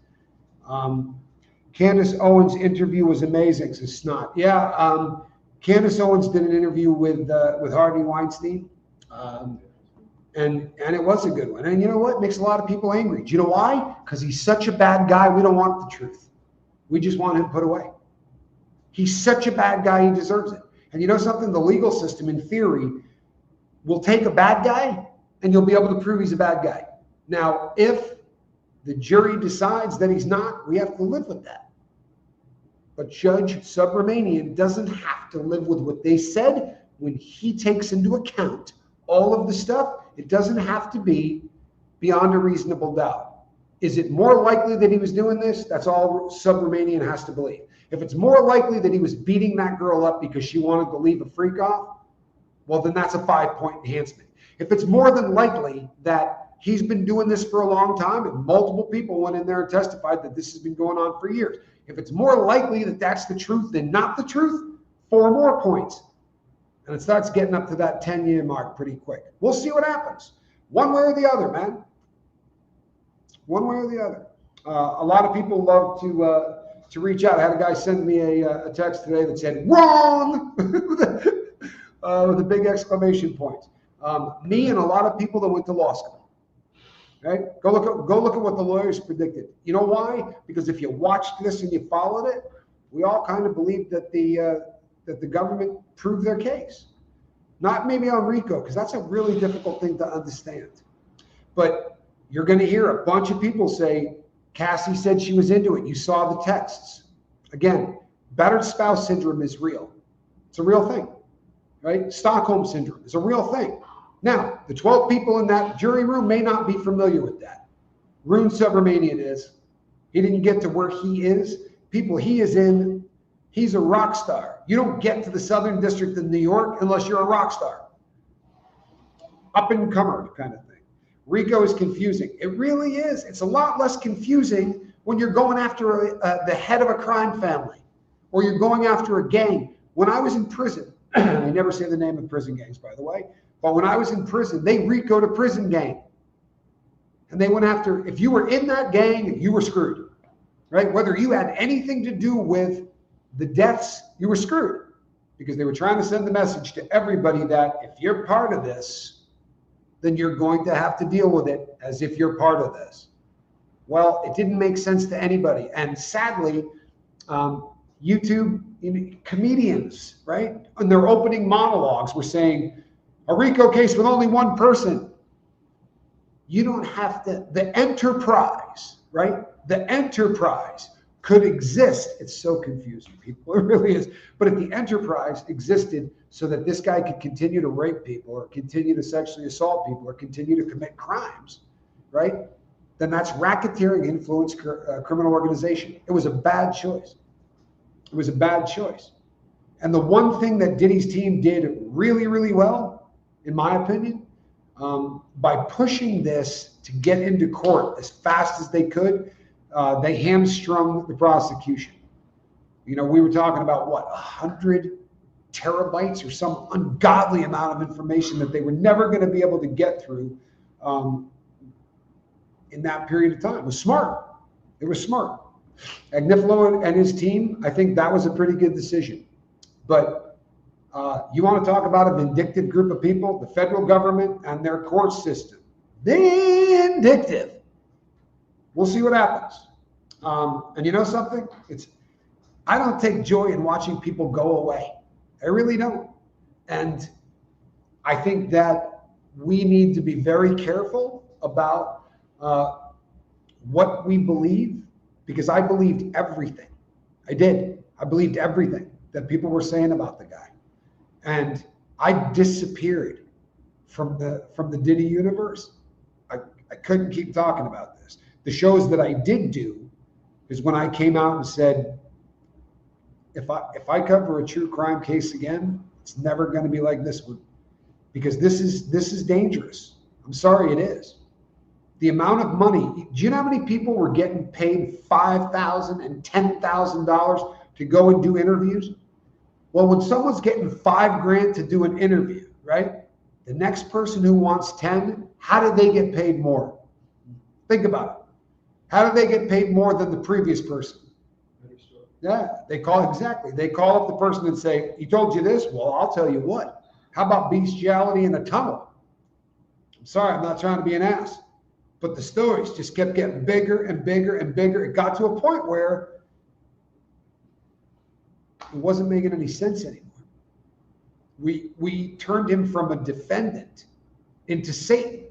Candace Owens' interview was amazing. So snot. Yeah, Candace Owens did an interview with Harvey Weinstein, and it was a good one. And you know what? It makes a lot of people angry. Do you know why? Because he's such a bad guy. We don't want the truth. We just want him put away. He's such a bad guy. He deserves it. And you know something? The legal system, in theory, will take a bad guy, and you'll be able to prove he's a bad guy. Now, if the jury decides that he's not, we have to live with that. But Judge Subramanian doesn't have to live with what they said when he takes into account all of the stuff. It doesn't have to be beyond a reasonable doubt. Is it more likely that he was doing this? That's all Subramanian has to believe. If it's more likely that he was beating that girl up because she wanted to leave a freak off, well, then that's a 5-point enhancement. If it's more than likely that he's been doing this for a long time and multiple people went in there and testified that this has been going on for years, if it's more likely that that's the truth than not the truth, 4 more points. And it starts getting up to that 10-year mark pretty quick. We'll see what happens. One way or the other, man. One way or the other. A lot of people love to reach out. I had a guy send me a text today that said, wrong, with a big exclamation point. Me and a lot of people that went to law school. Right? Go look at what the lawyers predicted. You know why? Because if you watched this and you followed it, we all kind of believed that the government proved their case. Not maybe on RICO, because that's a really difficult thing to understand. But you're going to hear a bunch of people say, Cassie said she was into it. You saw the texts. Again, battered spouse syndrome is real. It's a real thing, right? Stockholm syndrome is a real thing. Now, the 12 people in that jury room may not be familiar with that. Rune Subramanian is. He didn't get to where he is. People he is in, he's a rock star. You don't get to the Southern District of New York unless you're a rock star. Up and comer kind of thing. RICO is confusing. It really is. It's a lot less confusing when you're going after the head of a crime family or you're going after a gang. When I was in prison, I never say the name of prison gangs, by the way, but when I was in prison, they RICO'd a prison gang. And they went after, if you were in that gang, you were screwed, right? Whether you had anything to do with the deaths, you were screwed because they were trying to send the message to everybody that if you're part of this, then you're going to have to deal with it as if you're part of this. Well, it didn't make sense to anybody. And sadly, YouTube comedians, right, in their opening monologues were saying, a RICO case with only one person. You don't have to, the enterprise, right? The enterprise could exist. It's so confusing, people. It really is. But if the enterprise existed so that this guy could continue to rape people or continue to sexually assault people or continue to commit crimes, right? Then that's racketeering influence criminal organization. It was a bad choice. It was a bad choice. And the one thing that Diddy's team did really, really well, in my opinion, by pushing this to get into court as fast as they could, they hamstrung the prosecution. You know, we were talking about what, 100 terabytes or some ungodly amount of information that they were never going to be able to get through in that period of time. It was smart. It was smart. Agnifilo and his team, I think that was a pretty good decision. But you want to talk about a vindictive group of people, the federal government and their court system. Vindictive. We'll see what happens. And you know something? I don't take joy in watching people go away. I really don't. And I think that we need to be very careful about what we believe, because I believed everything. I did. I believed everything that people were saying about the guy. And I disappeared from the Diddy universe. I couldn't keep talking about this. The shows that I did do is when I came out and said, if I cover a true crime case again, it's never going to be like this one, because this is dangerous. I'm sorry, it is. The amount of money. Do you know how many people were getting paid $5,000 and $10,000 to go and do interviews? Well, when someone's getting $5,000 to do an interview, right? The next person who wants 10, how did they get paid more? Think about it. How did they get paid more than the previous person? Yeah, they call up the person and say, he told you this? Well, I'll tell you what. How about bestiality in a tunnel? I'm sorry, I'm not trying to be an ass. But the stories just kept getting bigger and bigger and bigger. It got to a point where it wasn't making any sense anymore. We turned him from a defendant into Satan,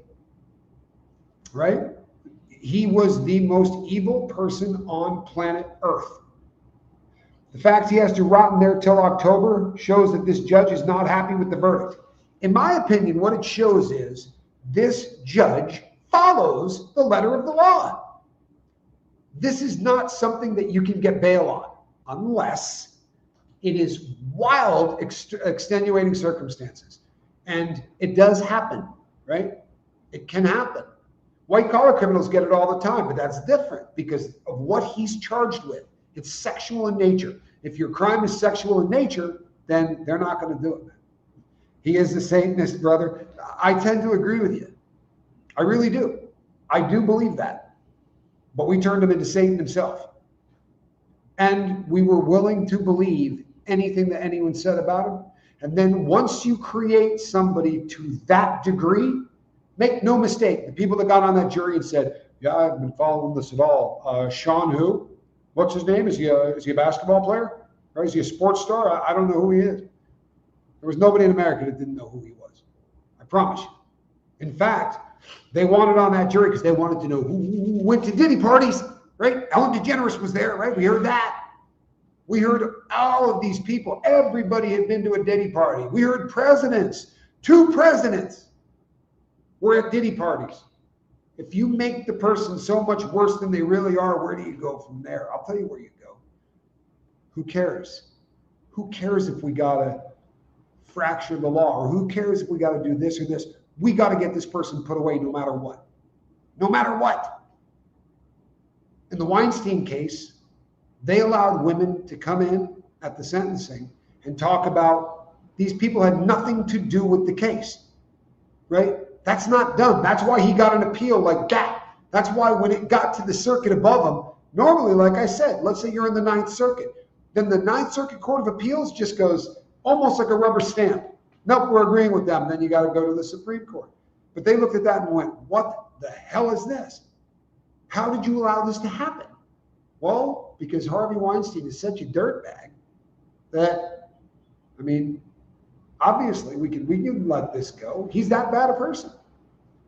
right? He was the most evil person on planet Earth. The fact he has to rot in there till October shows that this judge is not happy with the verdict. In my opinion, what it shows is this judge follows the letter of the law. This is not something that you can get bail on unless it is wild, extenuating circumstances. And it does happen, right? It can happen. White-collar criminals get it all the time, but that's different because of what he's charged with. It's sexual in nature. If your crime is sexual in nature, then they're not going to do it, man. He is a Satanist, brother. I tend to agree with you. I really do. I do believe that. But we turned him into Satan himself. And we were willing to believe anything that anyone said about him. And then once you create somebody to that degree, make no mistake, the people that got on that jury and said, yeah, I haven't been following this at all. Sean who? What's his name? Is he a basketball player? Or is he a sports star? I don't know who he is. There was nobody in America that didn't know who he was. I promise you. In fact, they wanted on that jury because they wanted to know who went to Diddy parties, right? Ellen DeGeneres was there, right? We heard that. We heard all of these people. Everybody had been to a Diddy party. We heard presidents. 2 presidents were at Diddy parties. If you make the person so much worse than they really are, where do you go from there? I'll tell you where you go. Who cares? Who cares if we got to fracture the law? Or who cares if we got to do this or this? We got to get this person put away no matter what. No matter what. In the Weinstein case, they allowed women to come in at the sentencing and talk about these people had nothing to do with the case, right? That's not done. That's why he got an appeal like that. That's why when it got to the circuit above him, normally, like I said, let's say you're in the Ninth Circuit, then the Ninth Circuit Court of Appeals just goes almost like a rubber stamp. Nope, we're agreeing with them. Then you got to go to the Supreme Court. But they looked at that and went, what the hell is this? How did you allow this to happen? Well, because Harvey Weinstein is such a dirtbag that, I mean, obviously we can let this go. He's that bad a person.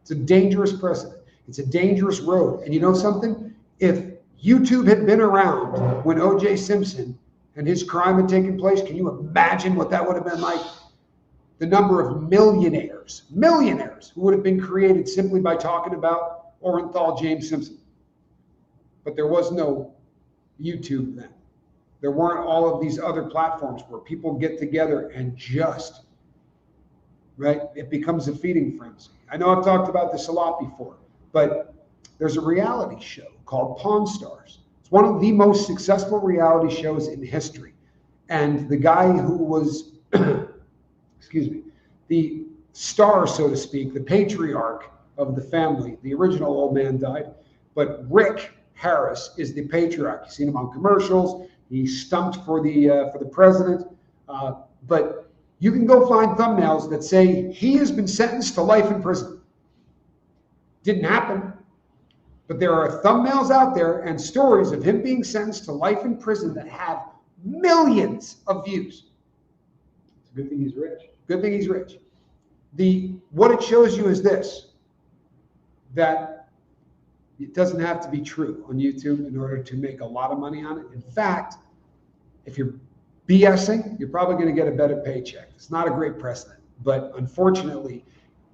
It's a dangerous precedent. It's a dangerous road. And you know something? If YouTube had been around when O.J. Simpson and his crime had taken place, can you imagine what that would have been like? The number of millionaires who would have been created simply by talking about Orenthal James Simpson. But there was no YouTube then. There weren't all of these other platforms where people get together and just, right? It becomes a feeding frenzy. I know I've talked about this a lot before, but there's a reality show called Pawn Stars. It's one of the most successful reality shows in history. And the guy who was, excuse me, the star, so to speak, the patriarch of the family, the original old man died, but Rick Harris is the patriarch. You've seen him on commercials. He stumped for the president. But you can go find thumbnails that say he has been sentenced to life in prison. Didn't happen. But there are thumbnails out there and stories of him being sentenced to life in prison that have millions of views. It's a good thing he's rich. Good thing he's rich. What it shows you is this, that it doesn't have to be true on YouTube in order to make a lot of money on it. In fact, if you're BSing, you're probably going to get a better paycheck. It's not a great precedent, but unfortunately,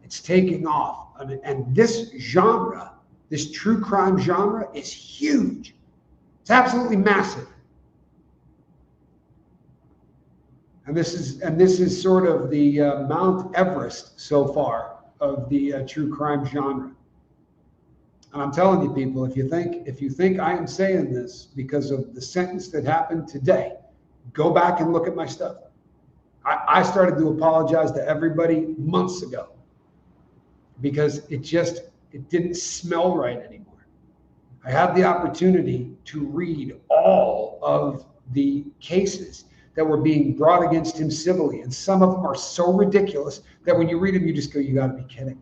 it's taking off. And this genre, this true crime genre, is huge. It's absolutely massive. And this is sort of the Mount Everest so far of the true crime genre. And I'm telling you, people, if you think I am saying this because of the sentence that happened today, go back and look at my stuff. I started to apologize to everybody months ago because it didn't smell right anymore. I had the opportunity to read all of the cases that were being brought against him civilly, and some of them are so ridiculous that when you read them, you just go, you got to be kidding.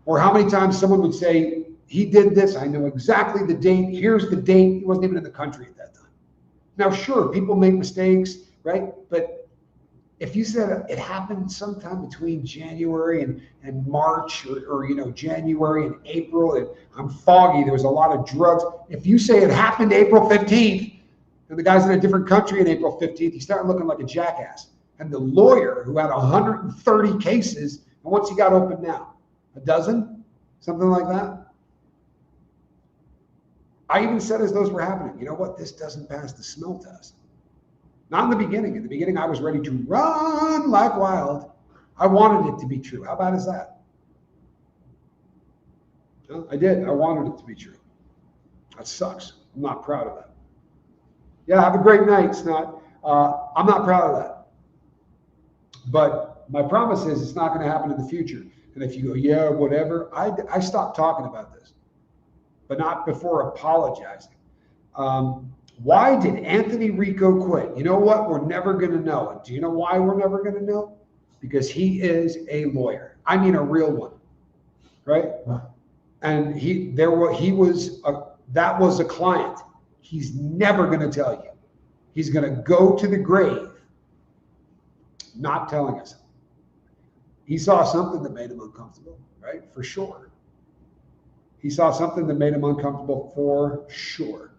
Or how many times someone would say, he did this, I know exactly the date, here's the date, he wasn't even in the country at that time. Now, sure, people make mistakes, right? But if you said it happened sometime between January and March, or January and April, and I'm foggy, there was a lot of drugs. If you say it happened April 15th, and the guy's in a different country on April 15th, you start looking like a jackass. And the lawyer who had 130 cases, and what's he got open now? A dozen? Something like that? I even said as those were happening, you know what? This doesn't pass the smell test. Not in the beginning. In the beginning, I was ready to run like wild. I wanted it to be true. How bad is that? Well, I did. I wanted it to be true. That sucks. I'm not proud of that. Yeah, have a great night, Snot. I'm not proud of that. But my promise is it's not going to happen in the future. And if you go, yeah, whatever, I stopped talking about this, but not before apologizing. Why did Anthony Rico quit? You know what? We're never going to know. And do you know why we're never going to know? Because he is a lawyer. I mean, a real one, right? And that was a client. He's never going to tell you. He's going to go to the grave not telling us. He saw something that made him uncomfortable, right? For sure. He saw something that made him uncomfortable for sure.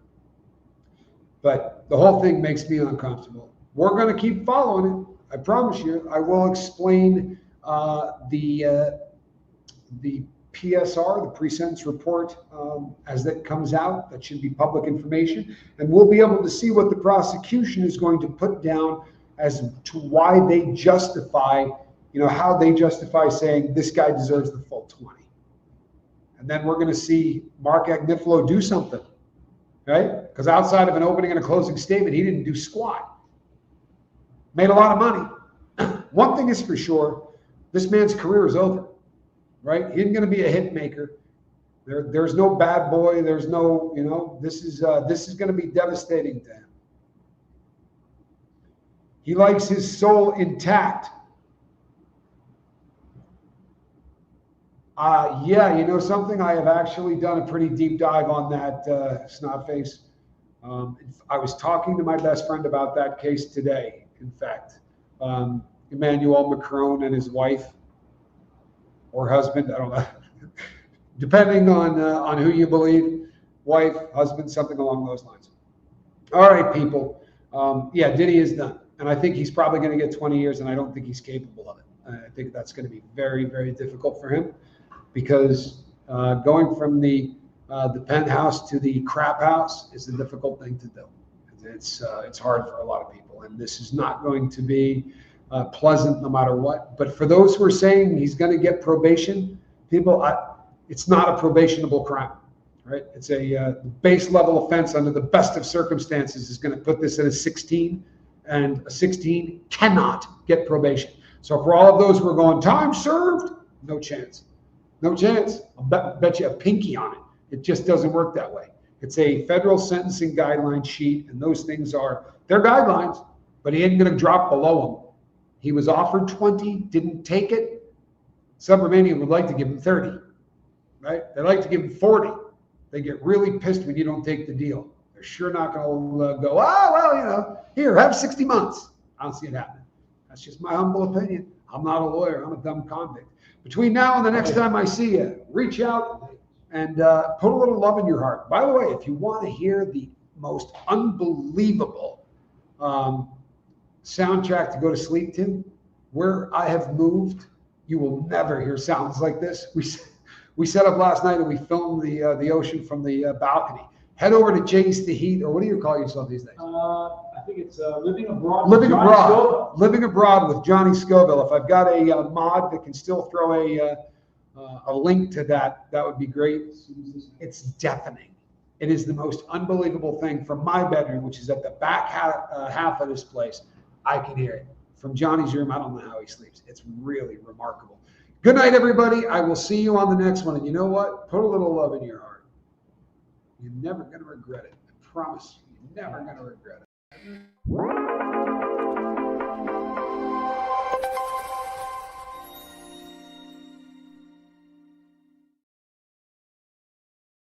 But the whole thing makes me uncomfortable. We're going to keep following it. I promise you. I will explain the PSR, the pre-sentence report, as that comes out. That should be public information. And we'll be able to see what the prosecution is going to put down as to why they justify, how they justify saying this guy deserves the full 20. And then we're going to see Mark Agnifilo do something, right? Because outside of an opening and a closing statement, he didn't do squat. Made a lot of money. One thing is for sure, this man's career is over, right? He isn't going to be a hit maker. There's no bad boy. There's no, this is going to be devastating to him. He likes his soul intact. Yeah, you know something? I have actually done a pretty deep dive on that, Snotface. I was talking to my best friend about that case today, in fact. Emmanuel Macron and his wife or husband, I don't know, depending on who you believe, wife, husband, something along those lines. All right, people. Yeah, Diddy is done. And I think he's probably going to get 20 years, and I don't think he's capable of it. I think that's going to be very, very difficult for him because going from the penthouse to the crap house is a difficult thing to do. It's hard for a lot of people, and this is not going to be pleasant no matter what. But for those who are saying he's going to get probation, people, it's not a probationable crime, right? It's a base level offense under the best of circumstances is going to put this at a 16, and a 16 cannot get probation. So for all of those who are going, time served, no chance. No chance. I'll bet you a pinky on it. It just doesn't work that way. It's a federal sentencing guideline sheet, and those things they're guidelines, but he ain't going to drop below them. He was offered 20, didn't take it. Subromanian would like to give him 30, right? They like to give him 40. They get really pissed when you don't take the deal. They're sure not going to go, well, here, have 60 months. I don't see it happening. That's just my humble opinion. I'm not a lawyer. I'm a dumb convict. Between now and the next time I see you, reach out and put a little love in your heart. By the way, if you want to hear the most unbelievable soundtrack to go to sleep to, where I have moved, you will never hear sounds like this. We set up last night and we filmed the ocean from the balcony. Head over to Chase the Heat, or what do you call yourself these days? I think it's Living Abroad. Living Abroad with Johnny Scoville. If I've got a mod that can still throw a link to that would be great. It's deafening. It is the most unbelievable thing from my bedroom, which is at the back half of this place. I can hear it. From Johnny's room, I don't know how he sleeps. It's really remarkable. Good night, everybody. I will see you on the next one. And you know what? Put a little love in your heart. You're never going to regret it. I promise you, you're never going to regret it.